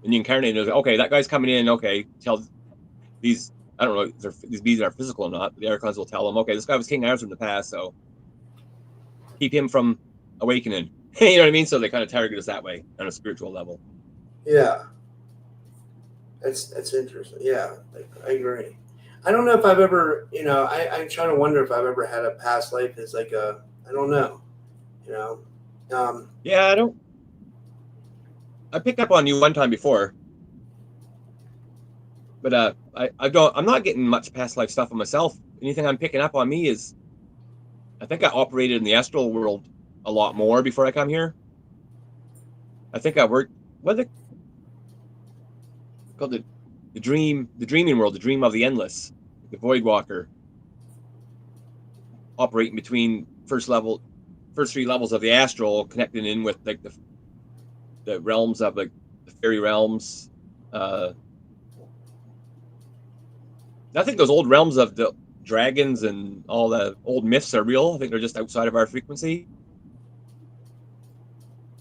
and you incarnated, okay, that guy's coming in, okay, tell these, I don't know if these beings are physical or not, but the Archons will tell them, okay, this guy was King Arthur in the past, so keep him from awakening. You know what I mean? So they kind of target us that way on a spiritual level. Yeah. That's interesting. Yeah, like, I agree. I don't know if I've ever, I'm trying to wonder if I've ever had a past life as like I don't know, Yeah, I picked up on you one time before, but I'm not getting much past life stuff on myself. Anything I'm picking up on me is, I think I operated in the astral world a lot more before I come here. I think I worked, called the dreaming world, the dream of the endless, the void walker, operating between first three levels of the astral, connecting in with like the realms of like the fairy realms. I think those old realms of the dragons and all the old myths are real. I think they're just outside of our frequency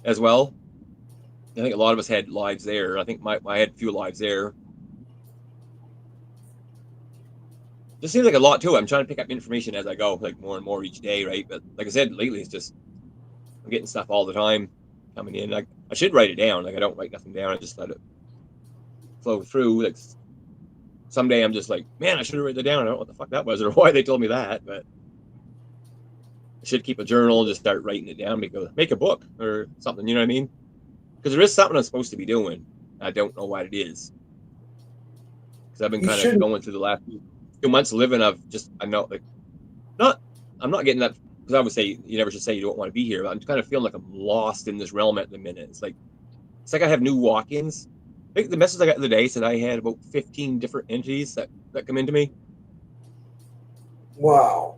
as well. I think a lot of us had lives there. I think I had a few lives there. Just seems like a lot too. I'm trying to pick up information as I go, like more and more each day, right? But like I said, lately it's just I'm getting stuff all the time coming in. Like I should write it down. Like I don't write nothing down. I just let it flow through. Like someday I'm just like, man, I should have written it down. I don't know what the fuck that was or why they told me that, but I should keep a journal and just start writing it down. Make a book or something. You know what I mean? Because there is something I'm supposed to be doing. I don't know what it is. Because I've been kind of going through the last 2 months living of just, I'm not getting that, because I would say you never should say you don't want to be here, but I'm kind of feeling like I'm lost in this realm at the minute. It's like I have new walk-ins. I think the message I got the other day said I had about 15 different entities that come into me. Wow.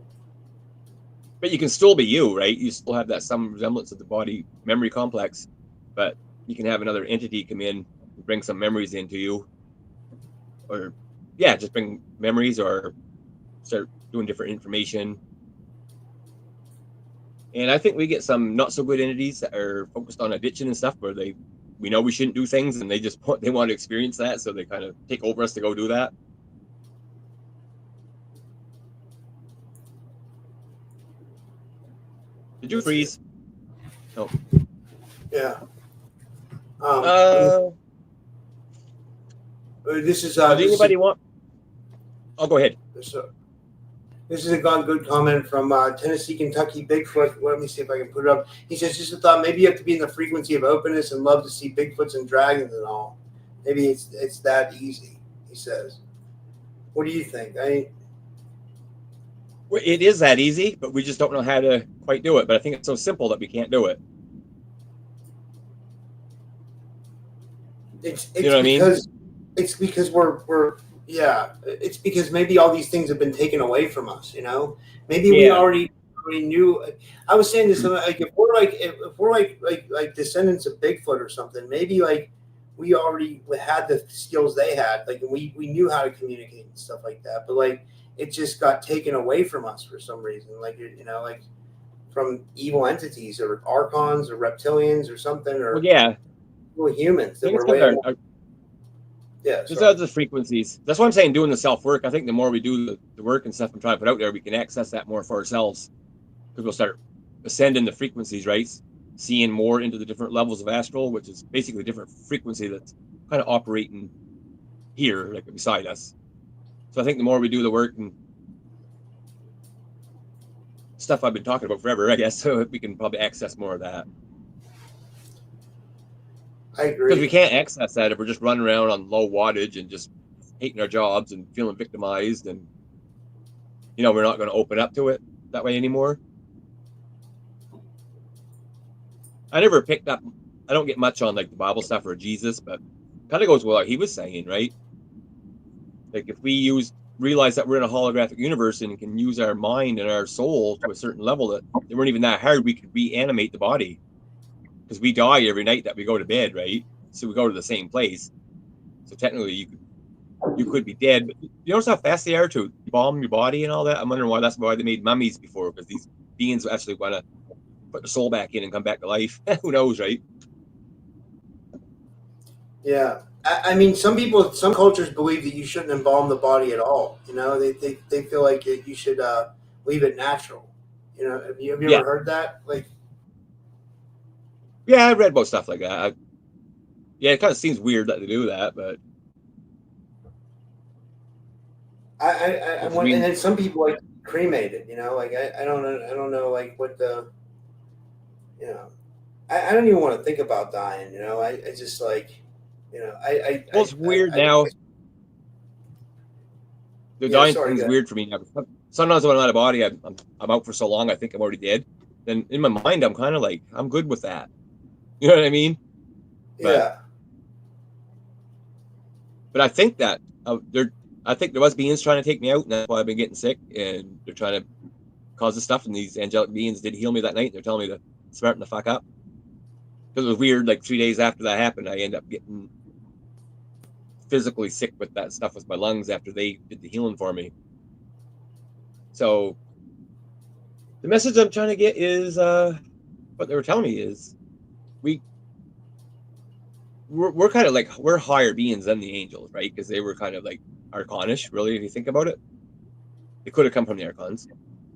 But you can still be you, right? You still have that some resemblance of the body memory complex, but you can have another entity come in and bring some memories into you, or just bring memories or start doing different information. And I think we get some not so good entities that are focused on addiction and stuff, where we know we shouldn't do things, and they want to experience that, so they kind of take over us to go do that. Did you freeze? No. Yeah. This is. Does anybody want? Oh, go ahead. This is a good comment from Tennessee, Kentucky Bigfoot. Let me see if I can put it up. He says, just a thought, maybe you have to be in the frequency of openness and love to see Bigfoots and dragons and all. Maybe it's that easy, he says. What do you think? It is that easy, but we just don't know how to quite do it. But I think it's so simple that we can't do it. It's you know what I mean? It's because it's because maybe all these things have been taken away from us, Maybe we already knew. I was saying this, like if we're like descendants of Bigfoot or something, maybe like we already had the skills they had, like we knew how to communicate and stuff like that, but like it just got taken away from us for some reason, like like from evil entities or archons or reptilians or something, or humans that were way more. There's other frequencies. That's why I'm saying doing the self-work. I think the more we do the work and stuff and try to put out there, we can access that more for ourselves, because we'll start ascending the frequencies, right? Seeing more into the different levels of astral, which is basically a different frequency that's kind of operating here, like beside us. So I think the more we do the work and stuff I've been talking about forever, I guess, so we can probably access more of that. I agree. Because we can't access that if we're just running around on low wattage and just hating our jobs and feeling victimized, and we're not going to open up to it that way anymore. I never picked up. I don't get much on like the Bible stuff or Jesus, but kind of goes with what he was saying, right? Like if we use realize that we're in a holographic universe and can use our mind and our soul to a certain level that they weren't even that hard. We could reanimate the body because we die every night that we go to bed, right? So we go to the same place. So technically, you could be dead. But you notice how fast they are to bomb your body and all that? I'm wondering why that's why they made mummies before, because these beings actually want to put their soul back in and come back to life. Who knows, right? Yeah. I mean, some cultures believe that you shouldn't embalm the body at all. You know, they feel like you should leave it natural. You know, have you Yeah. ever heard that? Like, yeah, I read about stuff like that. Yeah, it kind of seems weird that they do that, but I I want, and mean, then some people like cremate it. You know, like I don't know, like what the, you know, I don't even want to think about dying. You know, I just like, you know, well, it's weird now. The yeah. dying Sorry, thing's go weird for me now. Sometimes when I'm out of body, I'm out for so long, I think I'm already dead. Then in my mind, I'm kind of like, I'm good with that. You know what I mean? But yeah. I think that I think there was beings trying to take me out, and that's why I've been getting sick. And they're trying to cause this stuff. And these angelic beings did heal me that night. They're telling me to smarten the fuck up. Because it was weird. Like 3 days after that happened, I ended up getting physically sick with that stuff with my lungs after they did the healing for me. So the message I'm trying to get is what they were telling me is we're kind of like we're higher beings than the angels, right? Because they were kind of like archonish, really, if you think about it. They could have come from the archons.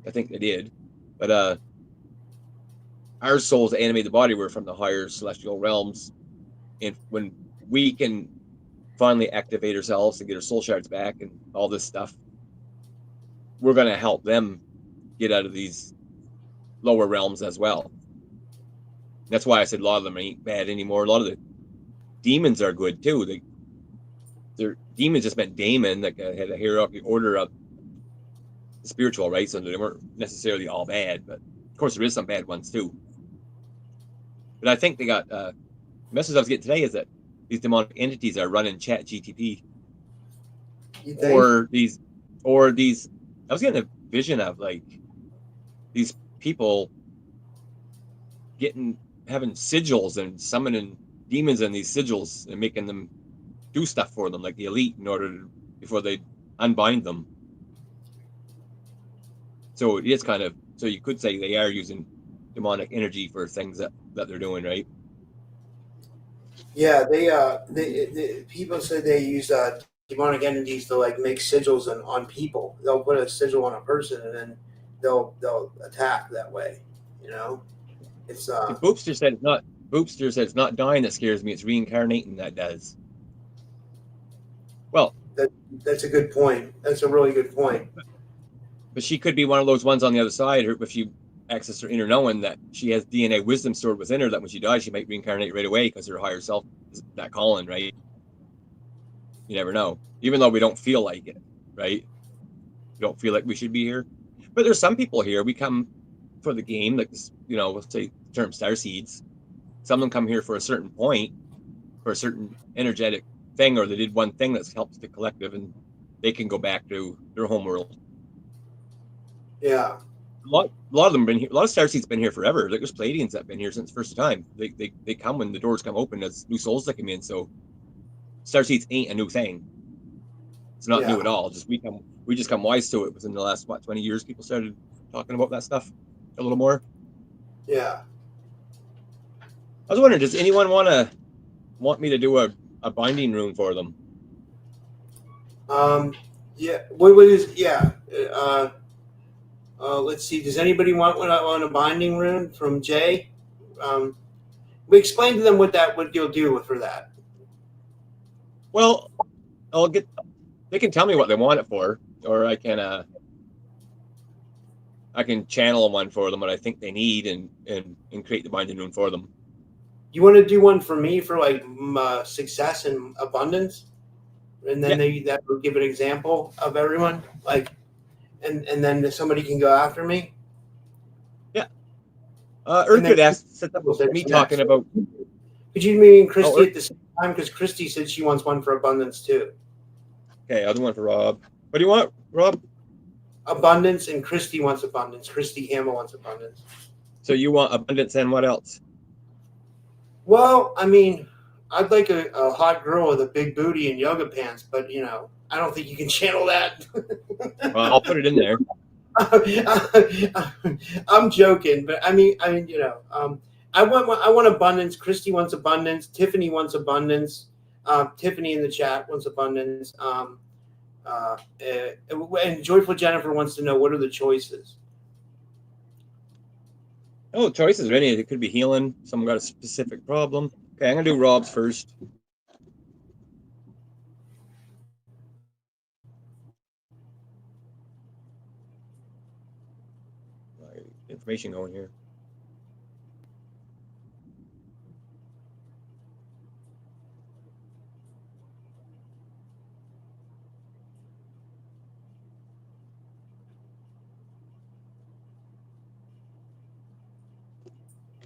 I think they did. But our souls that animate the body were from the higher celestial realms. And when we can finally activate ourselves and get our soul shards back and all this stuff, we're going to help them get out of these lower realms as well. That's why I said a lot of them ain't bad anymore. A lot of the demons are good too. Their demons just meant daemon, like had a hierarchy order of the spiritual, right? So they weren't necessarily all bad, but of course there is some bad ones too. But I think they got the message I was getting today is that these demonic entities are running Chat GTP, or these I was getting a vision of like these people having sigils and summoning demons in these sigils and making them do stuff for them, like the elite, in order to, before they unbind them. So it is kind of, so you could say they are using demonic energy for things that they're doing, right? Yeah, they people say they use demonic entities to like make sigils on people. They'll put a sigil on a person and then they'll attack that way. You know, it's See, Boopster said it's not. Boopster said it's not dying that scares me; it's reincarnating that does. Well, that's a good point. That's a really good point. but she could be one of those ones on the other side. If you access her inner knowing, that she has DNA wisdom stored within her, that when she dies, she might reincarnate right away because her higher self is that calling, right? You never know. Even though we don't feel like it, right? We don't feel like we should be here. But there's some people here. We come for the game, like this, we'll say the term Starseeds. Some of them come here for a certain point, for a certain energetic thing, or they did one thing that's helped the collective, and they can go back to their home world. Yeah. A lot of them been here. A lot of Starseeds been here forever. Like there's Palladians that have been here since the first time. They come when the doors come open as new souls that come in. So Starseeds ain't a new thing. It's not new at all. We just come wise to it within the last 20 years. People started talking about that stuff a little more. Yeah. I was wondering, does anyone want me to do a binding rune for them? Yeah. What is? Yeah. Let's see. Does anybody want one on a binding rune from Jay? We explained to them what you'll do for that. Well, they can tell me what they want it for, or I can channel one for them what I think they need and create the binding rune for them. You want to do one for me for like success and abundance, and then that will give an example of everyone, like, and then somebody can go after me. Yeah. Earth could ask me talking about. Could you meet Christy at the same time? Because Christy said she wants one for abundance too. Okay, I'll do one for Rob. What do you want, Rob? Abundance, and Christy wants abundance. Christy Hamill wants abundance. So you want abundance and what else? Well, I mean, I'd like a hot girl with a big booty and yoga pants, but you know, I don't think you can channel that. Well, I'll put it in there. I'm joking, but I mean, you know, I want abundance. Christy wants abundance. Tiffany wants abundance. Tiffany in the chat wants abundance. And Joyful Jennifer wants to know, what are the choices? Oh, choices are any. It could be healing. Someone got a specific problem. Okay, I'm gonna do Rob's first. Information going here.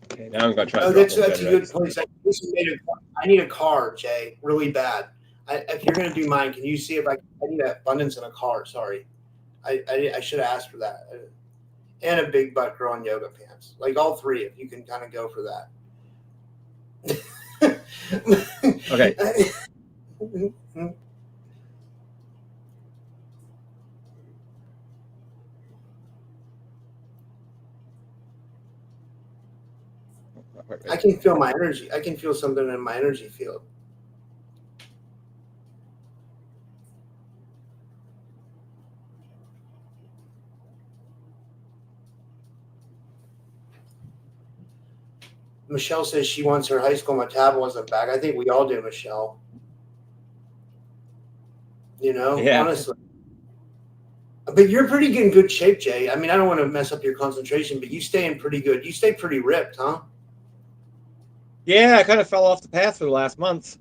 Okay, now I'm gonna try. That's a good place. I need a car, Jay, really bad. If you're gonna do mine, can you see if I need abundance in a car? Sorry, I should have asked for that. And a big butt girl in yoga pants, like all three. If you can kind of go for that. Okay. I can feel my energy. I can feel something in my energy field. Michelle says she wants her high school metabolism back. I think we all do, Michelle. You know, yeah. Honestly. But you're pretty in good shape, Jay. I mean, I don't want to mess up your concentration, but you stay in pretty good. You stay pretty ripped, huh? Yeah, I kind of fell off the path for the last month.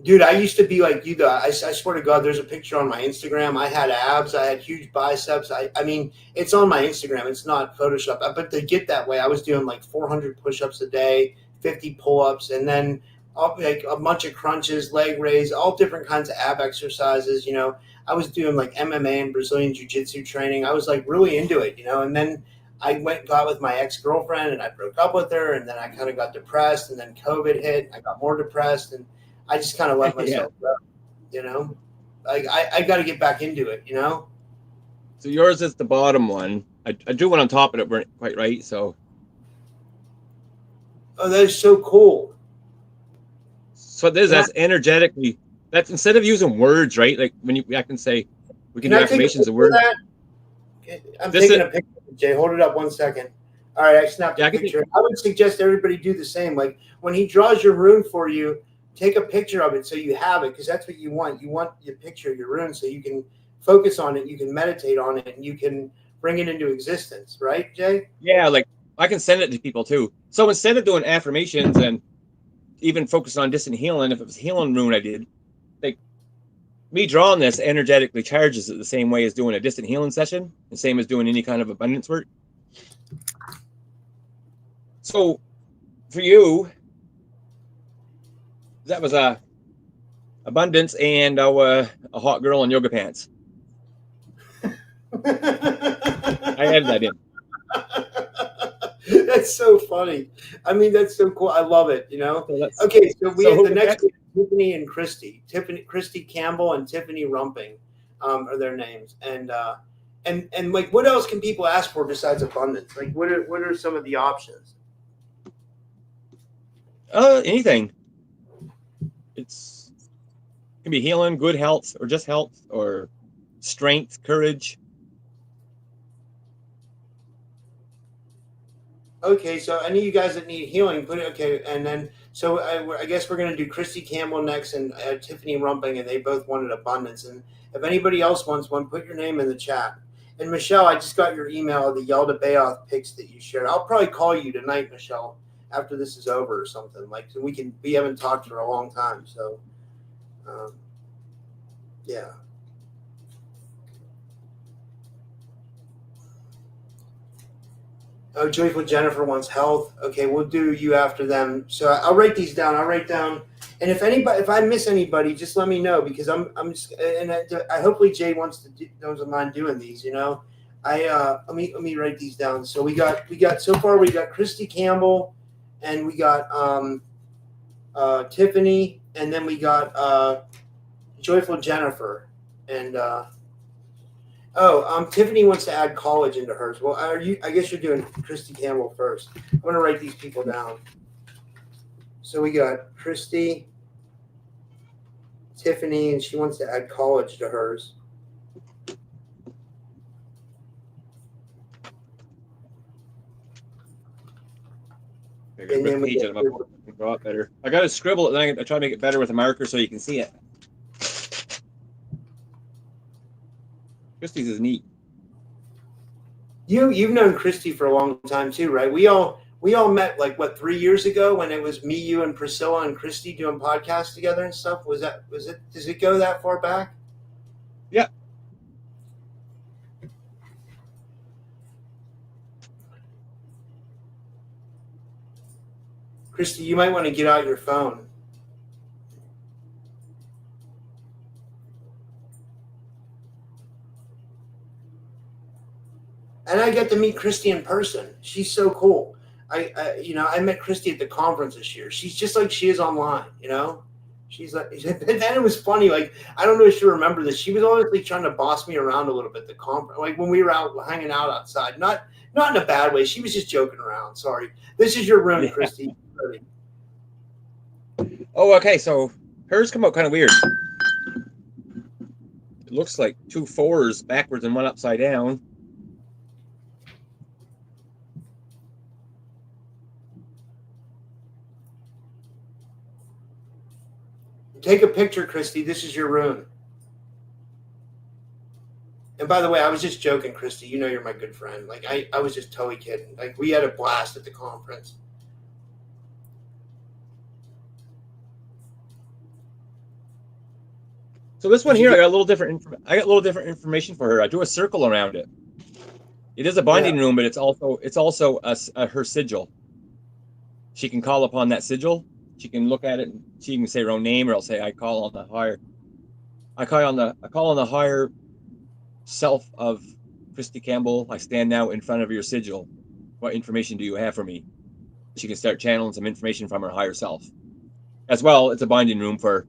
Dude, I used to be like you, though. I swear to God, there's a picture on my Instagram. I had abs. I had huge biceps. I mean, it's on my Instagram. It's not Photoshop. But to get that way, I was doing like 400 push-ups a day, 50 pull-ups, and then like a bunch of crunches, leg raise, all different kinds of ab exercises. You know, I was doing like MMA and Brazilian Jiu-Jitsu training. I was like really into it, you know. And then I got with my ex-girlfriend, and I broke up with her, and then I kind of got depressed, and then COVID hit. I got more depressed, and I just kind of let myself go, you know. Like I got to get back into it, you know. So yours is the bottom one. I do one on top of it, weren't quite right. So. Oh, that is so cool. So that's energetically. That's instead of using words, right? Like when I can say, we can do affirmations of words. I'm taking a picture. Jay, hold it up 1 second. All right, I snapped a picture. I would suggest everybody do the same. Like when he draws your rune for you, take a picture of it so you have it, because that's what you want. You want your picture of your rune so you can focus on it, you can meditate on it, and you can bring it into existence, right, Jay? Yeah, like I can send it to people too. So instead of doing affirmations and even focus on distant healing, if it was healing rune I did, like me drawing this energetically charges it the same way as doing a distant healing session, the same as doing any kind of abundance work. So for you, that was a abundance and a hot girl in yoga pants. I added that in. That's so funny. I mean, that's so cool. I love it, you know. Okay, so we have the next one, Tiffany and Christy. Christy Campbell and Tiffany Rumping are their names. And like, what else can people ask for besides abundance? Like, what are some of the options? Anything. It can be healing, good health, or just health, or strength, courage. Okay, so any of you guys that need healing, put it. Okay, and then so I guess we're gonna do Christy Campbell next and Tiffany Rumping, and they both wanted abundance. And if anybody else wants one, put your name in the chat. And Michelle, I just got your email of the Yalda Bayoth pics that you shared. I'll probably call you tonight, Michelle, after this is over or something. Like we haven't talked for a long time, so yeah. Oh, Joyful Jennifer wants health. Okay, we'll do you after them. So I'll write these down. I'll write down And if I miss anybody, just let me know, because I'm just, and I hopefully Jay doesn't mind doing these. You know, let me write these down. So we got so far we got Christy Campbell, and we got Tiffany, and then we got Joyful Jennifer, and Tiffany wants to add college into hers. Well, I guess you're doing Christy Campbell first. I'm gonna write these people down. So we got Christy, Tiffany, and she wants to add college to hers. I got a page out of my book. I can draw it better. I got to scribble it, and I try to make it better with a marker so you can see it. Christie's is neat. You've known Christy for a long time too, right? We all met like 3 years ago when it was me, you, and Priscilla and Christy doing podcasts together and stuff. Was it? Does it go that far back? Yeah. Christy, you might want to get out your phone. And I get to meet Christy in person. She's so cool. I met Christy at the conference this year. She's just like she is online, you know? She's like, and then it was funny. Like, I don't know if you remember this. She was honestly trying to boss me around a little bit at the conference. Like when we were out hanging out outside, not in a bad way. She was just joking around. Sorry. This is your room, Christy. Oh, okay. So hers come out kind of weird. It looks like 2 4s backwards and 1 upside down. Take a picture, Christy. This is your room. And by the way, I was just joking, Christy. You know you're my good friend. Like I was just totally kidding. Like we had a blast at the conference. So this one here, I got a little different. I got a little different information for her. I drew a circle around it. It is a binding room, but it's also her sigil. She can call upon that sigil. She can look at it and she can say her own name, or I'll say I call on the higher self of Christy Campbell. I stand now in front of your sigil. What information do you have for me? She can start channeling some information from her higher self. As well, it's a binding room for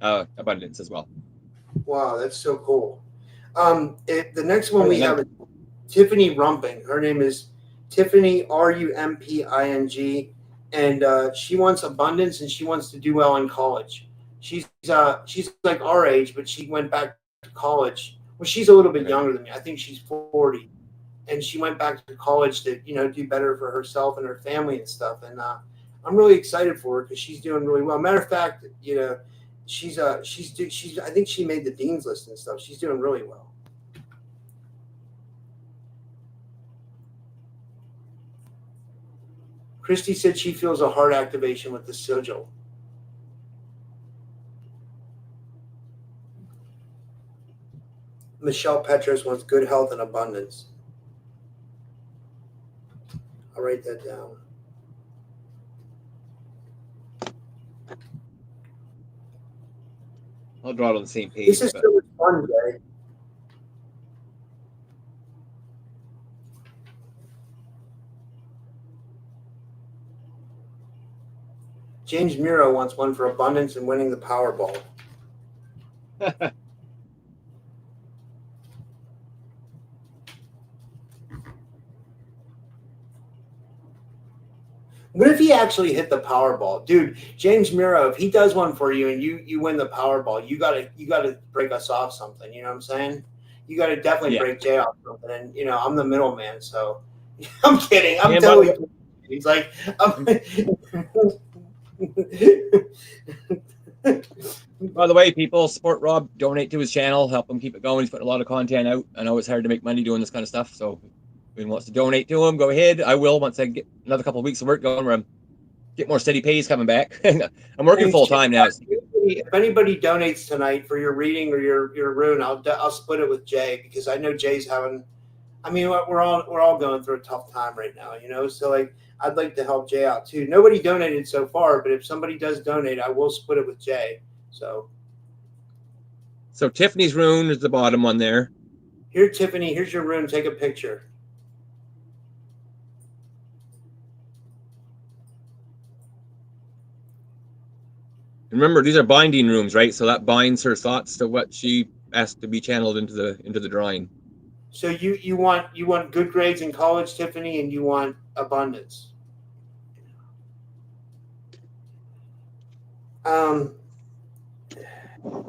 abundance as well. Wow, that's so cool. The next one we have is Tiffany Rumping. Her name is Tiffany Rumping. And she wants abundance, and she wants to do well in college. She's like our age, but she went back to college. Well, she's a little bit younger than me. I think she's 40, and she went back to college to do better for herself and her family and stuff. And I'm really excited for her because she's doing really well. Matter of fact, she's I think she made the dean's list and stuff. She's doing really well. Christy said she feels a heart activation with the sigil. Michelle Petros wants good health and abundance. I'll write that down. I'll draw it on the same page. This is so much fun, Jay. James Miro wants one for abundance and winning the Powerball. What if he actually hit the Powerball? Dude, James Miro, if he does one for you and you win the Powerball, you gotta break us off something, you know what I'm saying? You gotta definitely break Jay off something. And I'm the middleman, so I'm kidding. I'm totally kidding. He's like By the way, people, support Rob, donate to his channel, help him keep it going. He's putting a lot of content out. I know it's hard to make money doing this kind of stuff, so if anyone wants to donate to him, go ahead. I will once I get another couple of weeks of work going where I get more steady pays coming back. I'm working full time now. If anybody donates tonight for your reading or your Rune, I'll split it with Jay, because I know Jay's having I mean, we're all going through a tough time right now, you know. So like, I'd like to help Jay out too. Nobody donated so far, but if somebody does donate, I will split it with Jay. So Tiffany's rune is the bottom one there. here, Tiffany, here's your rune. Take a picture. Remember, these are binding rooms, right? So that binds her thoughts to what she asked to be channeled into the drawing. So you want good grades in college, Tiffany, and you want abundance.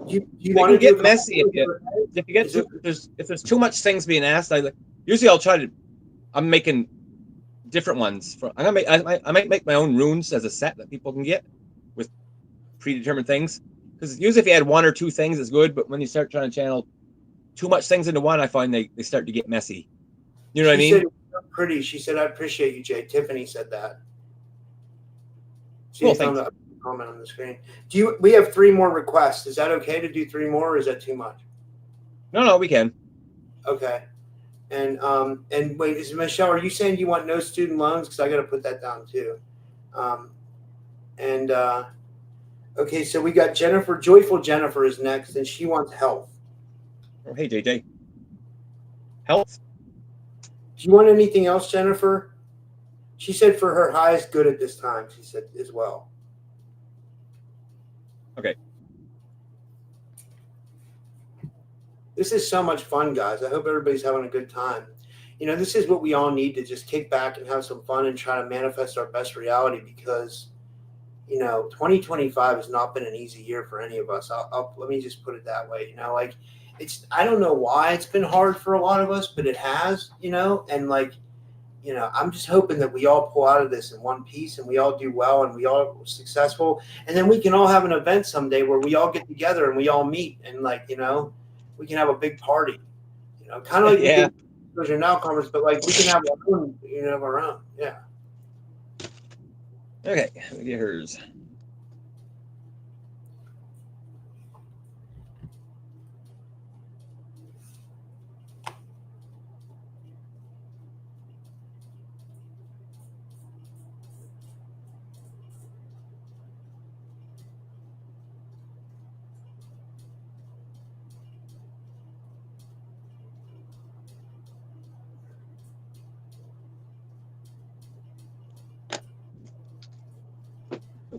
You want to get messy if there's too much things being asked. Usually I'll try to. I'm making different ones. I might make my own runes as a set that people can get with predetermined things. Because usually if you add one or two things, it's good. But when you start trying to channel too much things into one, I find they start to get messy. You know what I mean? Said, pretty. She said, "I appreciate you, Jay." Tiffany said that. Cool, thanks. Comment on the screen. We have 3 more requests. Is that okay to do 3 more, or is that too much? No, we can. Okay. And wait, is Michelle, are you saying you want no student loans? Because I got to put that down too. Okay, so we got Jennifer. Joyful Jennifer is next, and she wants health. Oh, hey, JJ. Health? Do you want anything else, Jennifer? She said for her highest good at this time, she said as well. Okay. This is so much fun, guys. I hope everybody's having a good time. You know, this is what we all need to just kick back and have some fun and try to manifest our best reality because, you know, 2025 has not been an easy year for any of us. Let me just put it that way. You know, like I don't know why it's been hard for a lot of us, but it has, you know, and like, you know, I'm just hoping that we all pull out of this in one piece and we all do well and we all are successful. And then we can all have an event someday where we all get together and we all meet and like, you know, we can have a big party, you know, kind of like the Now conference, but like we can have our own, you know, of our own. Yeah. Okay, let me get hers.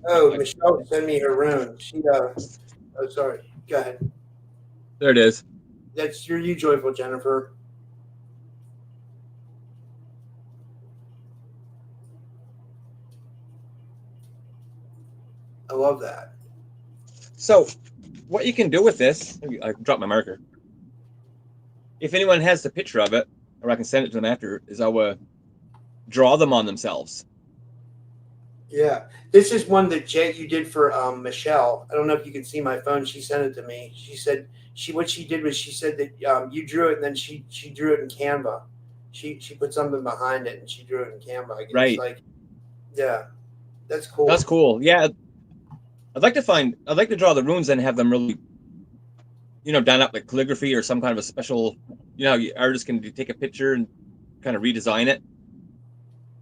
Oh, Michelle sent me her rune. Oh, sorry. Go ahead. There it is. That's you, Joyful Jennifer. I love that. So, what you can do with this, I dropped my marker. If anyone has the picture of it, or I can send it to them after, is I'll draw them on themselves. Yeah, this is one that Jay you did for Michelle. I don't know if you can see my phone. She sent it to me. She said what she did was she said that you drew it and then she drew it in Canva. She put something behind it and she drew it in Canva. I guess. Right. Like, yeah, that's cool. That's cool. Yeah, I'd like to draw the runes and have them really, you know, done up like calligraphy or some kind of a special, you know, artists can take a picture and kind of redesign it.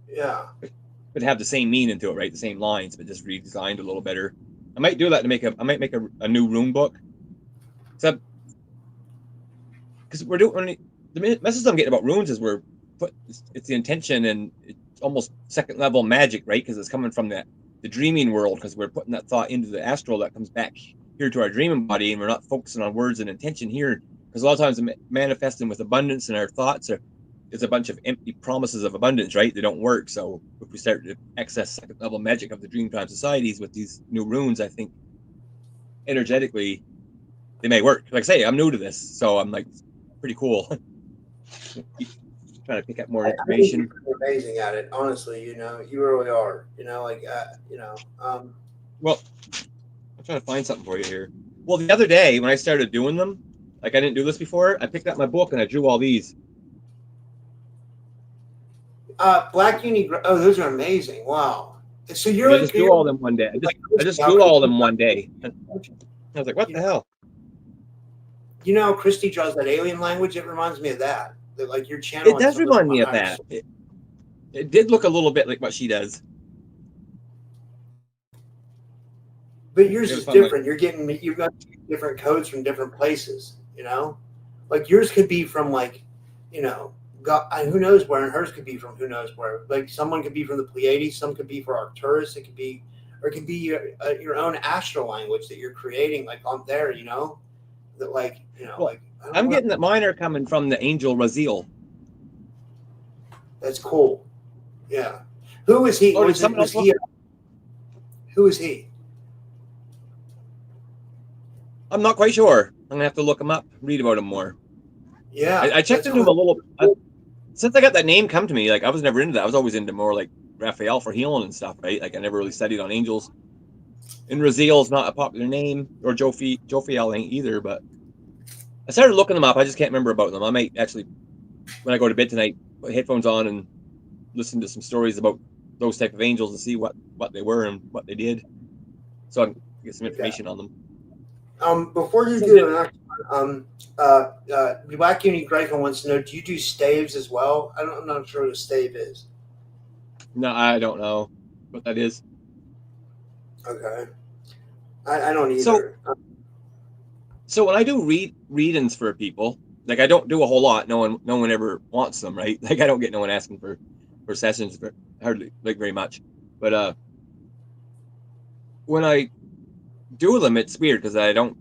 Yeah. But have the same meaning to it, right? The same lines, but just redesigned a little better. I might do that to I might make a new rune book. Because we're doing the message I'm getting about runes is it's the intention and it's almost second level magic, right? Because it's coming from the dreaming world, because we're putting that thought into the astral that comes back here to our dreaming body, and we're not focusing on words and intention here. Because a lot of times manifesting with abundance in our thoughts is a bunch of empty promises of abundance, right? They don't work. So if we start to access second level magic of the Dreamtime societies with these new runes, I think energetically they may work. Like I say, I'm new to this, so I'm like pretty cool. Trying to pick up more information. You're amazing at it, honestly. You know, you really are. You know, like you know. Well, I'm trying to find something for you here. Well, the other day when I started doing them, like I didn't do this before, I picked up my book and I drew all these. Black Uni. Oh, those are amazing! Wow. So you're I just drew all of them one day. I just drew all of them one day. And I was like, what the hell? You know, Christy draws that alien language. It reminds me of that. that like you're channeling. It does some remind the me of higher that. It did look a little bit like what she does. But yours It is was fun, like, different. You've got different codes from different places. You know, like yours could be from like, you know, God, who knows where, and hers could be from who knows where. Like someone could be from the Pleiades, some could be for Arcturus. It could be, or it could be your own astral language that you're creating, like on there. You know, that like you know, well, like I don't I'm know. getting that mine are coming from the angel Raziel. That's cool. Yeah. Who is he? Oh, did someone Was else? he? Who is he? I'm not quite sure. I'm gonna have to look him up, read about him more. Yeah, I checked that's into him cool. a little. Since I got that name come to me, like I was never into that. I was always into more like Raphael for healing and stuff, right? Like I never really studied on angels. And Raziel is not a popular name, or Jophiel ain't either. But I started looking them up. I just can't remember about them. I might actually, when I go to bed tonight, put headphones on and listen to some stories about those type of angels and see what they were and what they did, so I can get some information on them. Before you So do the next one, Black Uni Greco wants to know: do you do staves as well? I'm not sure what a stave is. No, I don't know what that is. Okay, I don't So, either. so when I do readings for people, like I don't do a whole lot. No one ever wants them, right? Like I don't get no one asking for sessions, for hardly, like, very much. But when I do them, it's weird because I don't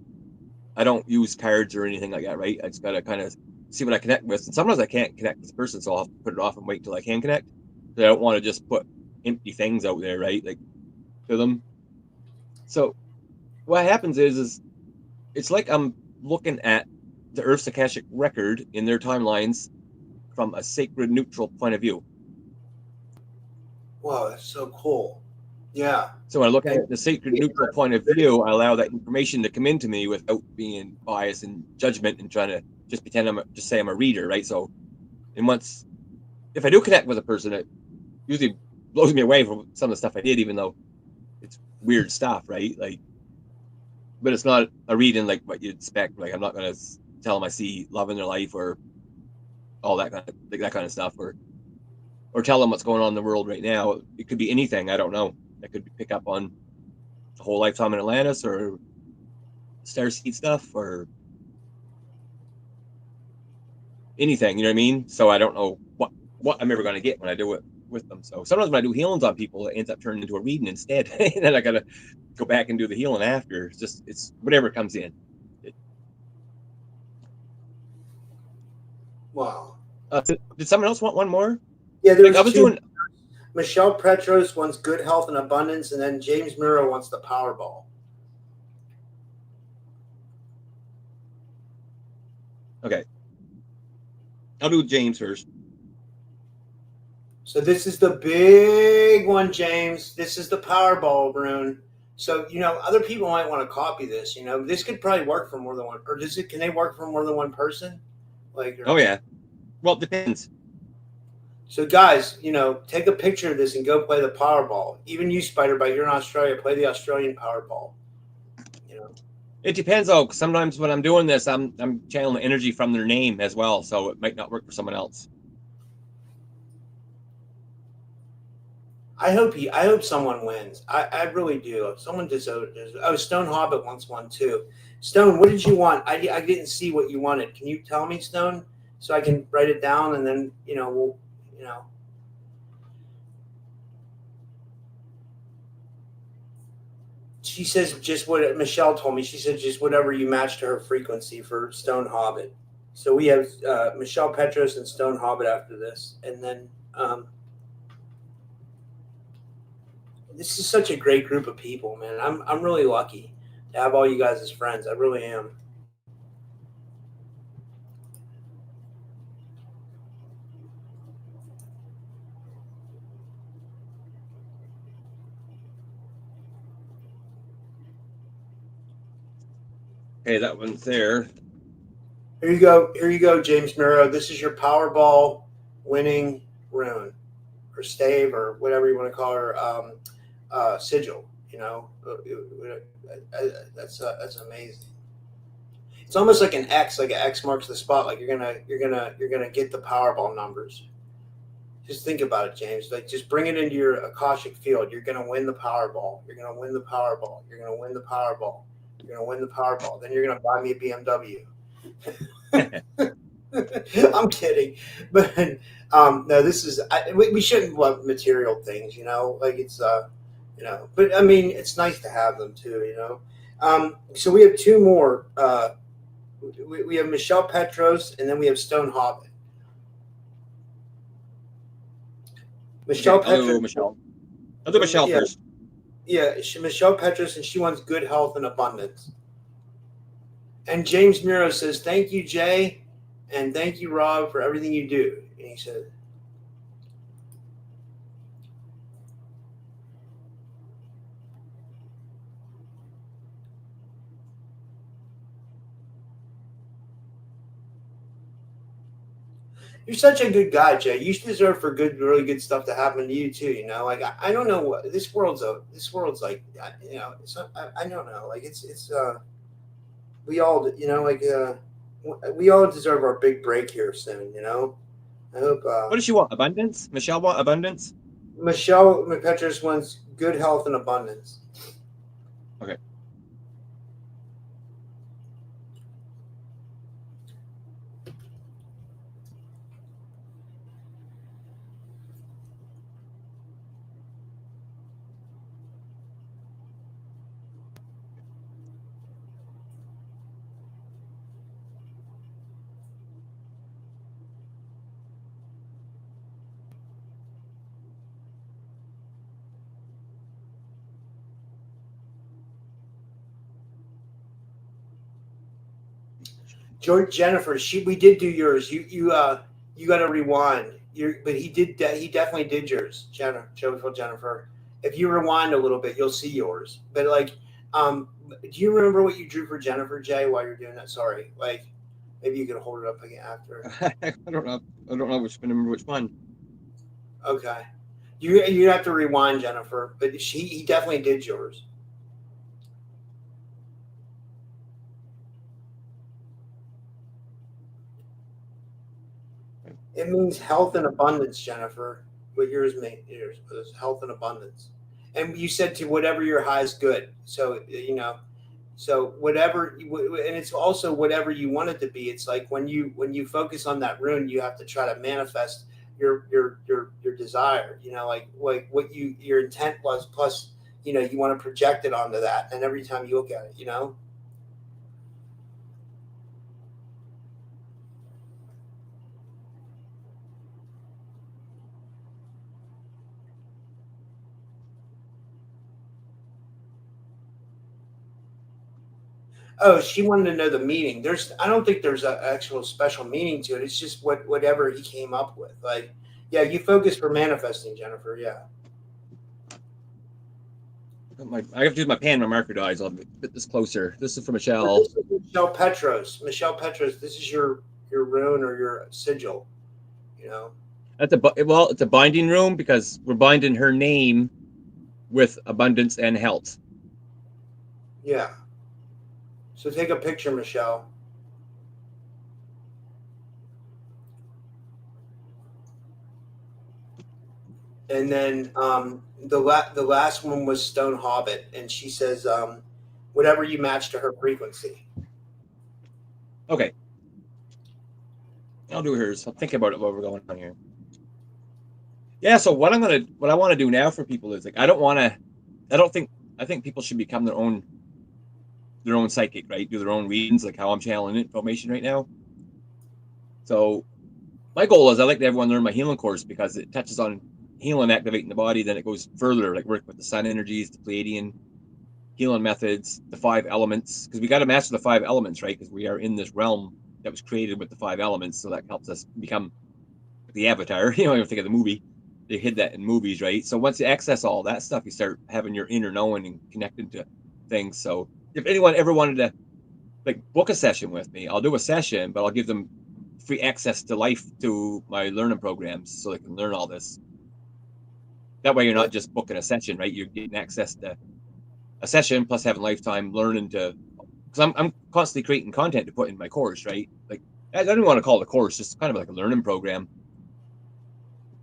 use cards or anything like that, right? I just gotta kind of see what I connect with. And sometimes I can't connect with the person, so I'll have to put it off and wait till I can connect. I don't want to just put empty things out there, right? Like, to them. So what happens is it's like I'm looking at the Earth's Akashic record in their timelines from a sacred neutral point of view. Wow, that's so cool. Yeah. So when I look at it the sacred neutral point of view, I allow that information to come into me without being biased and judgment and trying to just pretend just say I'm a reader, right? So, and once, if I do connect with a person, it usually blows me away from some of the stuff I did, even though it's weird stuff, right? Like, but it's not a reading like what you'd expect. Like, I'm not going to tell them I see love in their life or all that kind of, like, that kind of stuff, or tell them what's going on in the world right now. It could be anything. I don't know. I could pick up on a whole lifetime in Atlantis or Starseed stuff or anything. You know what I mean? So I don't know what I'm ever going to get when I do it with them. So sometimes when I do healings on people, it ends up turning into a reading instead. And then I got to go back and do the healing after. It's whatever comes in. Wow. Did someone else want one more? Yeah, Like I was doing. Michelle Petros wants good health and abundance, and then James Murrow wants the Powerball. Okay. I'll do James first. So this is the big one, James. This is the Powerball, Rune. So, you know, other people might want to copy this. You know, this could probably work for more than one. Or can they work for more than one person? Oh yeah. Well, it depends. So, guys, you know, take a picture of this and go play the Powerball. Even you, Spider-Bite, you're in Australia. Play the Australian Powerball. You know, it depends though. Sometimes when I'm doing this, I'm channeling energy from their name as well, so it might not work for someone else. I hope someone wins. I really do. Someone deserves. Oh, Stone Hobbit wants one too. Stone, what did you want? I didn't see what you wanted. Can you tell me, Stone, so I can write it down and then we'll. She says just what Michelle told me. She said just whatever you match to her frequency for Stone Hobbit. So we have Michelle Petros and Stone Hobbit after this, and then this is such a great group of people, man. I'm really lucky to have all you guys as friends. I really am. Okay, that one's there. Here you go, James Murrow. This is your Powerball winning rune, or stave, or whatever you want to call her, sigil. That's amazing. It's almost like an X, like an X marks the spot. Like you're gonna get the Powerball numbers. Just think about it, James. Like just bring it into your Akashic field. You're gonna win the Powerball. You're gonna win the Powerball. You're gonna win the Powerball. You're gonna win the Powerball. Then you're gonna buy me a BMW. I'm kidding, but no, this is we shouldn't want material things, like it's but I mean it's nice to have them too. So we have two more. We have Michelle Petros, and then we have Stone Hobbit. Michelle Petros. I'll do Michelle first. Yeah, Michelle Petros, and she wants good health and abundance. And James Miro says, "Thank you, Jay, and thank you, Rob, for everything you do." And he said, "You're such a good guy, Jay. You deserve for really good stuff to happen to you too. Like I don't know what this world's like. It's not, I don't know. Like it's we all like we all deserve our big break here soon. I hope. What does she want? Abundance? Michelle want abundance? Michelle Petros wants good health and abundance. Okay. Jennifer, we did do yours. You got to rewind. But he definitely did yours, Jennifer. If you rewind a little bit, you'll see yours. But do you remember what you drew for Jennifer, Jay, while you're doing that? Sorry, maybe you could hold it up again after. I don't know which one. Okay, you have to rewind, Jennifer. But he definitely did yours. It means health and abundance, Jennifer. What yours was health and abundance. And you said to whatever your highest good. So, so whatever, and it's also whatever you want it to be. It's like when you focus on that rune, you have to try to manifest your desire, like what your intent was, plus, you want to project it onto that. And every time you look at it, Oh, she wanted to know the meaning. I don't think there's an actual special meaning to it. It's just whatever he came up with. Like, yeah, you focus for manifesting, Jennifer. Yeah. I have to use my pen, my marker dies. I'll get this closer. This is for Michelle. This is Michelle Petros. Michelle Petros, this is your rune or your sigil. It's a binding rune because we're binding her name with abundance and health. Yeah. So take a picture, Michelle. And then the last one was Stone Hobbit, and she says, whatever you match to her frequency. Okay. I'll do hers. I'll think about it while we're going on here. Yeah, so what I want to do now for people is I think people should become their own psychic, right? Do their own readings, like how I'm channeling information right now. So my goal is I like to have everyone learn my healing course because it touches on healing, activating the body. Then it goes further, like work with the sun energies, the Pleiadian healing methods, the 5 elements, because we got to master the 5 elements, right? Because we are in this realm that was created with the 5 elements. So that helps us become the Avatar. You think of the movie. They hid that in movies, right? So once you access all that stuff, you start having your inner knowing and connecting to things. So if anyone ever wanted to book a session with me, I'll do a session, but I'll give them free access to my learning programs so they can learn all this. That way you're not just booking a session, right? You're getting access to a session plus having lifetime learning to because I'm constantly creating content to put in my course, right? Like I don't want to call it a course, just kind of like a learning program.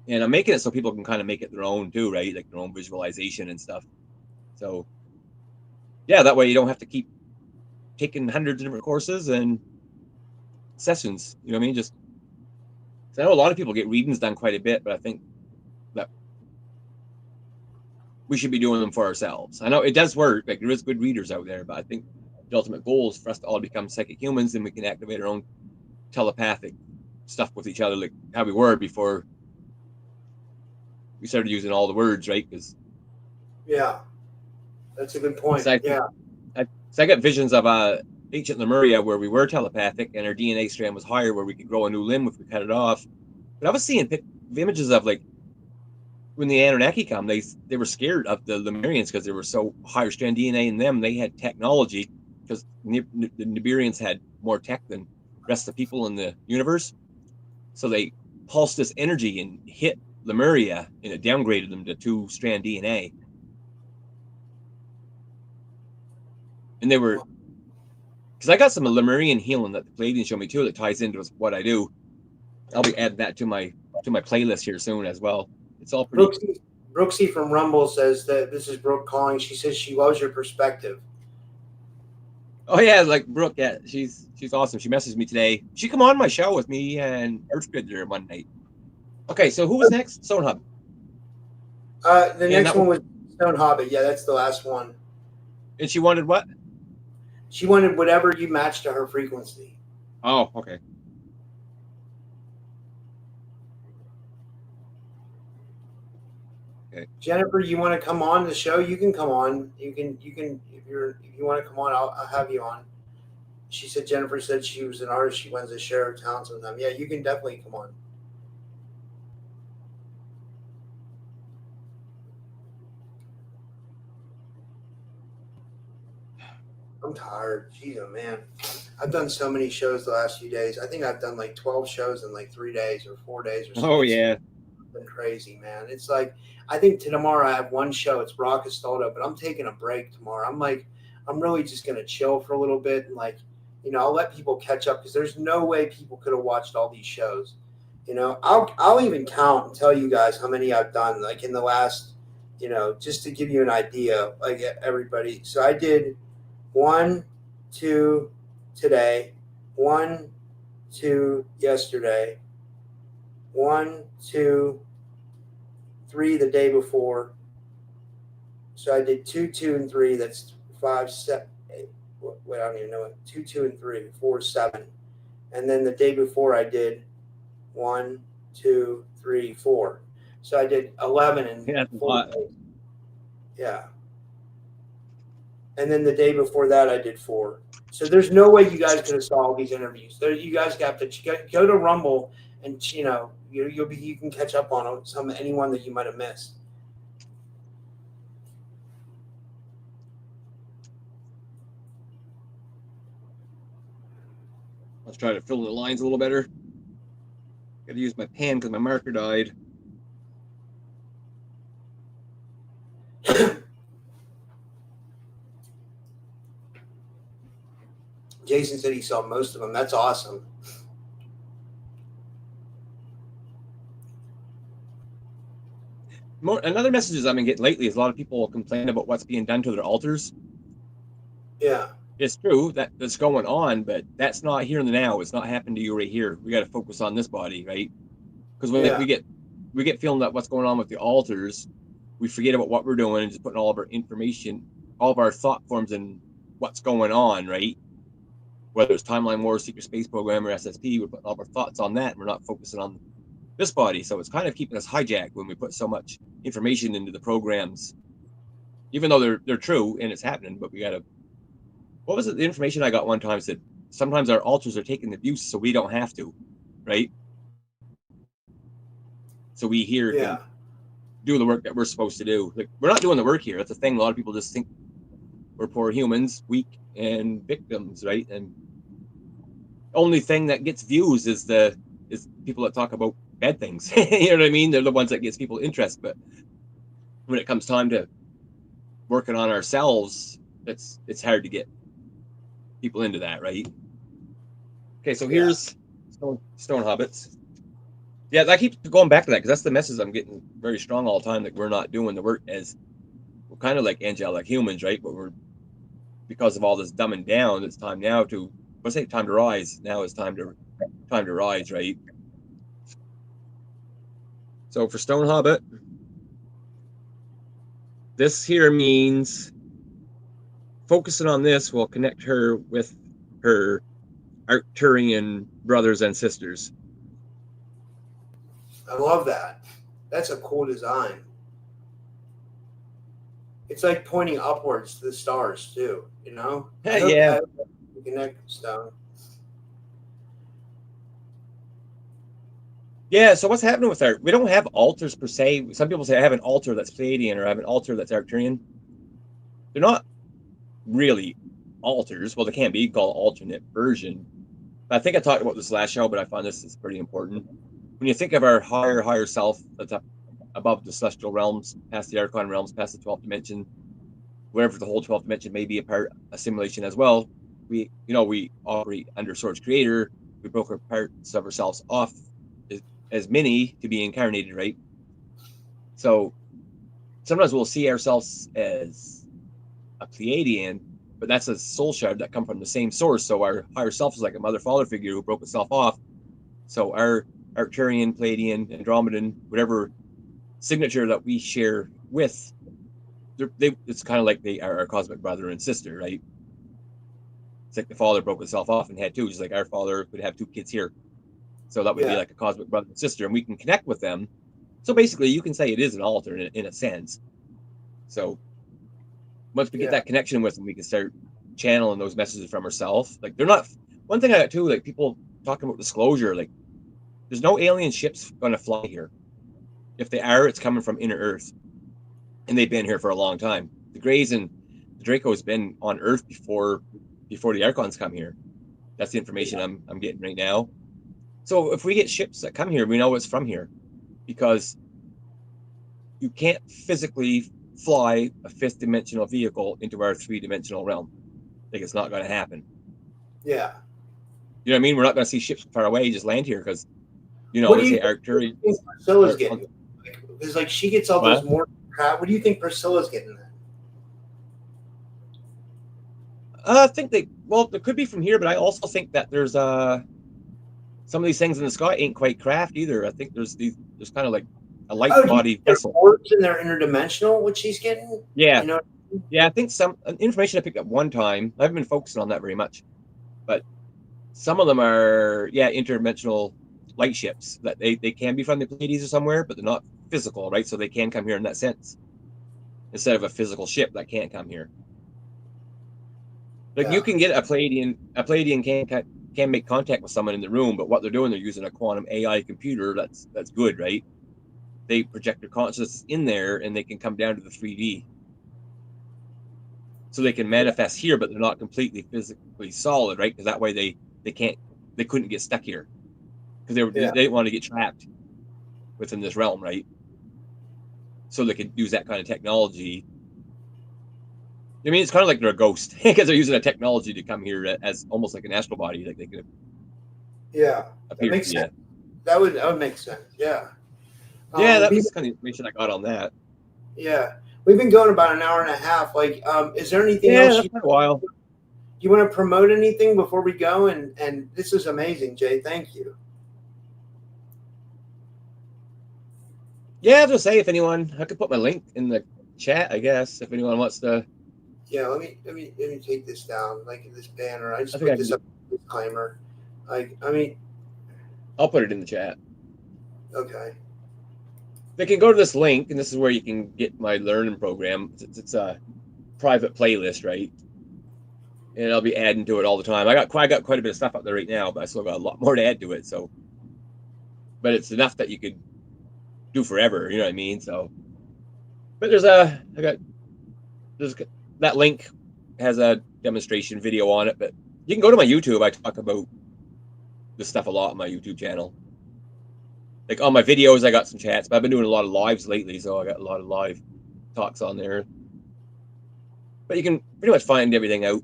And I'm making it so people can kind of make it their own too, right? Like their own visualization and stuff. So yeah, that way you don't have to keep taking hundreds of different courses and sessions. You know what I mean? Just I know a lot of people get readings done quite a bit, but I think that we should be doing them for ourselves. I know it does work. Like there is good readers out there, but I think the ultimate goal is for us to all become psychic humans, and we can activate our own telepathic stuff with each other, like how we were before we started using all the words, right? Because Yeah, that's a good point. I got visions of ancient Lemuria where we were telepathic and our DNA strand was higher, where we could grow a new limb if we cut it off. But I was seeing images of like when the Anunnaki come, they were scared of the Lemurians because they were so higher strand DNA in them. They had technology because the Nibirians had more tech than the rest of the people in the universe. So they pulsed this energy and hit Lemuria, and it downgraded them to 2-strand DNA. And they were, because I got some Lemurian healing that the Palladians showed me too that ties into what I do. I'll be adding that to my playlist here soon as well. It's all pretty. Brooksy from Rumble says that this is Brooke calling. She says she loves your perspective. Oh yeah, like Brooke, yeah, she's awesome. She messaged me today. She come on my show with me and Earthgrid there one night. Okay, so who was next? Stone Hub. The next one was Stone Hobbit. Yeah, that's the last one. And she wanted what? She wanted whatever you matched to her frequency. Oh, okay. Okay. Jennifer, you want to come on the show? You can come on. You can if you want to come on, I'll have you on. She said Jennifer said she was an artist. She wants to share her talents with them. Yeah, you can definitely come on. I'm tired. Jeez, oh man. I've done so many shows the last few days. I think I've done like 12 shows in like 3 days or 4 days or something. Oh, yeah. It's been crazy, man. It's like, I think tomorrow I have one show. It's Rock Castaldo, but I'm taking a break tomorrow. I'm really just going to chill for a little bit. And like, I'll let people catch up because there's no way people could have watched all these shows. I'll even count and tell you guys how many I've done, like in the last, just to give you an idea, like everybody. So I did 1, 2 today, 1, 2 yesterday, 1, 2, 3 the day before. So I did 2, 2, and 3. That's 5, 7, 8. Wait, I don't even know it. 2, 2, and 3, 4, 7. And then the day before I did 1, 2, 3, 4. So I did 11 and 4 days. Yeah. And then the day before that, I did 4. So there's no way you guys could have saw all these interviews. You guys got to go to Rumble, and you can catch up on anyone that you might have missed. Let's try to fill the lines a little better. Got to use my pen because my marker died. Jason said he saw most of them. That's awesome. Another message I've been getting lately is a lot of people complain about what's being done to their altars. Yeah. It's true that's going on, but that's not here and now. It's not happening to you right here. We got to focus on this body, right? Because when we get feeling that what's going on with the altars, we forget about what we're doing and just putting all of our information, all of our thought forms in what's going on, right? Whether it's Timeline Wars, Secret Space Program, or SSP, we're putting all of our thoughts on that, and we're not focusing on this body. So it's kind of keeping us hijacked when we put so much information into the programs, even though they're true and it's happening. But we got to. What was it? The information I got one time said sometimes our altars are taking abuse, so we don't have to, right? So we here can do the work that we're supposed to do. Like we're not doing the work here. That's the thing. A lot of people just think we're poor humans, weak and victims, right? And only thing that gets views is people that talk about bad things. You know what I mean? They're the ones that gets people interest. But when it comes time to working on ourselves, it's hard to get people into that, right? Okay, so here's stone hobbits. Yeah, I keep going back to that because that's the message I'm getting very strong all the time. That we're not doing the work as we're kind of like angelic humans, right? But we're because of all this dumbing down. It's time now to let's say time to rise. Now it's time to rise, right? So for stone hobbit, this here means focusing on this will connect her with her Arcturian brothers and sisters. I love that. That's a cool design. It's like pointing upwards to the stars too, you know? Yeah. I hope we connect stone. Yeah, so what's happening with we don't have altars per se. Some people say I have an altar that's Pleiadian or I have an altar that's Arcturian. They're not really altars. Well, they can be called alternate version. I think I talked about this last show, but I found this is pretty important. When you think of our higher self that's up above the celestial realms, past the archon realms, past the 12th dimension, wherever the whole 12th dimension may be a simulation as well, we operate under Source Creator. We broke our parts of ourselves off as many to be incarnated, right? So sometimes we'll see ourselves as a Pleiadian, but that's a soul shard that come from the same source. So our higher self is like a mother father figure who broke itself off. So our Arcturian, Pleiadian, Andromedan, whatever signature that we share with, it's kind of like they are our cosmic brother and sister, right? It's like the father broke himself off and had two. Just like our father could have two kids here. So that would be like a cosmic brother and sister, and we can connect with them. So basically, you can say it is an altar in a sense. So once we get that connection with them, we can start channeling those messages from ourselves. Like they're not. One thing I got too, like people talking about disclosure, like there's no alien ships going to fly here. If they are, it's coming from inner Earth, and they've been here for a long time. The Greys and the Draco's been on Earth before the Archons come here. That's the information I'm getting right now. So if we get ships that come here, we know it's from here, because you can't physically fly a fifth dimensional vehicle into our 3-dimensional realm. Like it's not going to happen. Yeah. You know what I mean? We're not going to see ships far away just land here because, let's say Arcturian. Priscilla's getting? Because like she gets all those more crap. What do you think Priscilla's getting then? I think it could be from here, but I also think that there's some of these things in the sky ain't quite craft either. I think there's kind of like a light body vessel. Orbs and they're interdimensional. What she's getting? Yeah. Yeah, I think some information I picked up one time. I haven't been focusing on that very much, but some of them are interdimensional light ships that they can be from the Pleiades or somewhere, but they're not physical, right? So they can come here in that sense instead of a physical ship that can't come here. Like you can get a Pleiadian can make contact with someone in the room, but what they're doing, they're using a quantum AI computer that's good, right? They project their consciousness in there and they can come down to the 3D. So they can manifest here, but they're not completely physically solid, right? Because that way they couldn't get stuck here. Because they didn't want to get trapped within this realm, right? So they could use that kind of technology. I mean, it's kind of like they're a ghost because they're using a technology to come here as almost like an astral body, like they could. Yeah, that makes sense. That would make sense. Yeah. That was kind of information I got on that. Yeah, we've been going about an hour and a half. Like, is there anything else? That's been a while. Do you want to promote anything before we go? And this is amazing, Jay. Thank you. Yeah, I'll just say I could put my link in the chat, I guess, if anyone wants to. Yeah, let me take this down, like this banner. I just put this up disclaimer. I'll put it in the chat. Okay. They can go to this link, and this is where you can get my learning program. It's a private playlist, right? And I'll be adding to it all the time. I got quite a bit of stuff up there right now, but I still got a lot more to add to it. So, but it's enough that you could do forever. You know what I mean? So, but there's that link has a demonstration video on it, but you can go to my YouTube. I talk about this stuff a lot on my YouTube channel. Like on my videos, I got some chats, but I've been doing a lot of lives lately, so I got a lot of live talks on there. But you can pretty much find everything out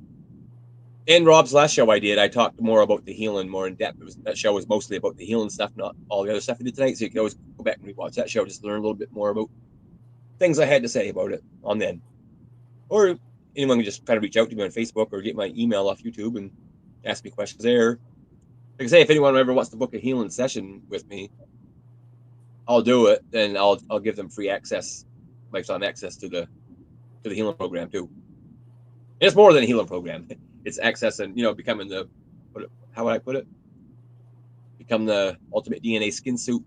In Rob's last show I talked more about the healing more in depth. That show was mostly about the healing stuff, not all the other stuff we did tonight. So you can always go back and rewatch that show just to learn a little bit more about things I had to say about it on then. Or anyone can just try to reach out to me on Facebook or get my email off YouTube and ask me questions there. Like I say, if anyone ever wants to book a healing session with me, I'll do it. Then I'll give them free access, lifetime access to the healing program too. And it's more than a healing program. It's access and becoming the how would I put it? Become the ultimate DNA skin suit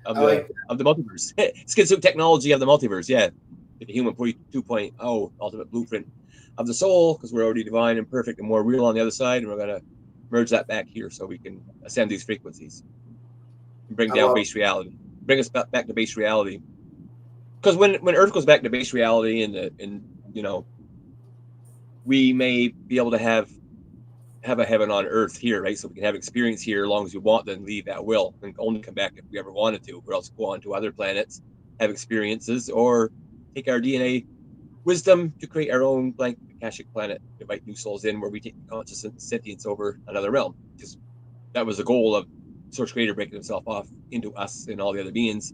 of the multiverse. Skin suit technology of the multiverse. Yeah, the human 2.0 ultimate blueprint of the soul, because we're already divine and perfect and more real on the other side, and we're gonna merge that back here so we can ascend these frequencies and bring down base reality, bring us back to base reality. Because when Earth goes back to base reality, and we may be able to have a heaven on Earth here, right? So we can have experience here as long as we want, then leave at will and only come back if we ever wanted to, or else go on to other planets, have experiences, or take our DNA wisdom to create our own blank Akashic planet, invite new souls in where we take consciousness and sentience over another realm. Because that was the goal of Source Creator breaking himself off into us and all the other beings.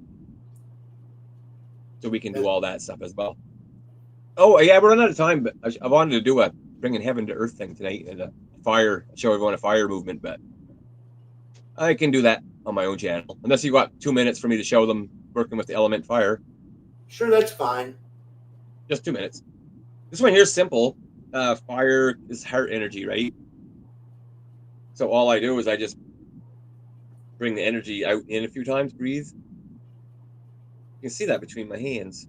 So we can do all that stuff as well. Oh, yeah, we're running out of time, but I wanted to do a bringing heaven to earth thing tonight and show everyone a fire movement, but I can do that on my own channel. Unless you got 2 minutes for me to show them working with the element fire. Sure, that's fine. Just 2 minutes. This one here is simple. Fire is heart energy, right? So all I do is I just bring the energy out in a few times, breathe. You can see that between my hands.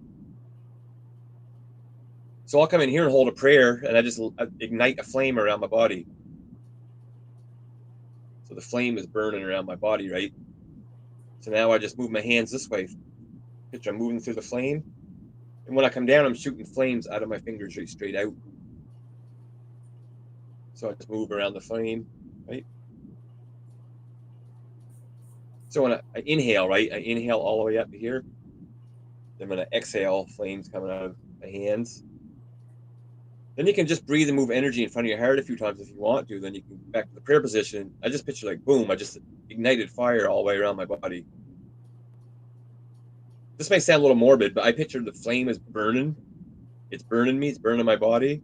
So I'll come in here and hold a prayer, and I just ignite a flame around my body. So the flame is burning around my body, right? So now I just move my hands this way. Picture I'm moving through the flame. And when I come down, I'm shooting flames out of my fingers right straight out. So I just move around the flame, right? So when I inhale, right? I inhale all the way up to here. Then when I exhale, flames coming out of my hands. Then you can just breathe and move energy in front of your heart a few times if you want to. Then you can go back to the prayer position. I just picture like, boom, I just ignited fire all the way around my body. This may sound a little morbid, but I picture the flame is burning. It's burning me. It's burning my body.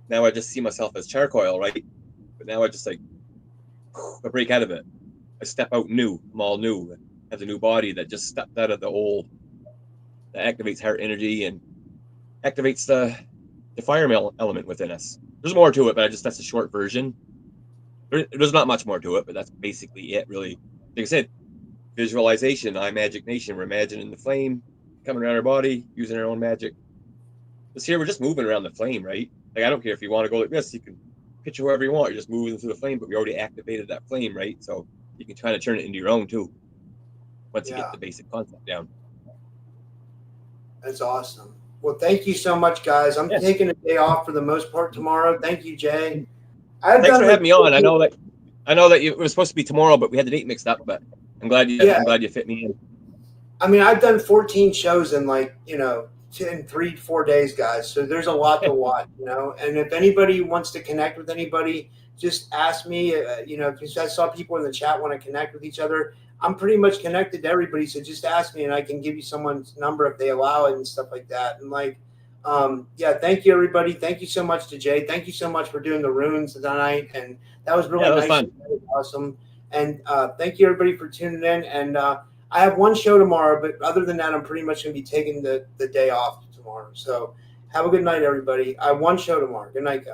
Now I just see myself as charcoal, right? But now I just I break out of it. I step out new. I'm all new. I have a new body that just stepped out of the old. That activates heart energy and activates the fire element within us. There's more to it, but that's a short version. There's not much more to it, but that's basically it, really. Like I said, visualization, iMagic Nation. We're imagining the flame coming around our body, using our own magic. This here, we're just moving around the flame, right? Like, I don't care if you want to go like this. You can picture whoever you want. You're just moving through the flame, but we already activated that flame, right? So you can kind of turn it into your own, too, once you get the basic concept down. That's awesome. Well, thank you so much, guys. I'm taking a day off for the most part tomorrow. Thank you, Jay. Thanks for having me on. I know that it was supposed to be tomorrow, but we had the date mixed up. But I'm glad you fit me in. I mean, I've done 14 shows in 3-4 days, guys. So there's a lot to watch, And if anybody wants to connect with anybody, just ask me. Because I saw people in the chat want to connect with each other. I'm pretty much connected to everybody, so just ask me, and I can give you someone's number if they allow it and stuff like that. And thank you, everybody. Thank you so much to Jay. Thank you so much for doing the runes tonight, and that was really nice. Fun. That was awesome. And thank you, everybody, for tuning in. And I have one show tomorrow, but other than that, I'm pretty much going to be taking the day off tomorrow. So have a good night, everybody. I have one show tomorrow. Good night, guys.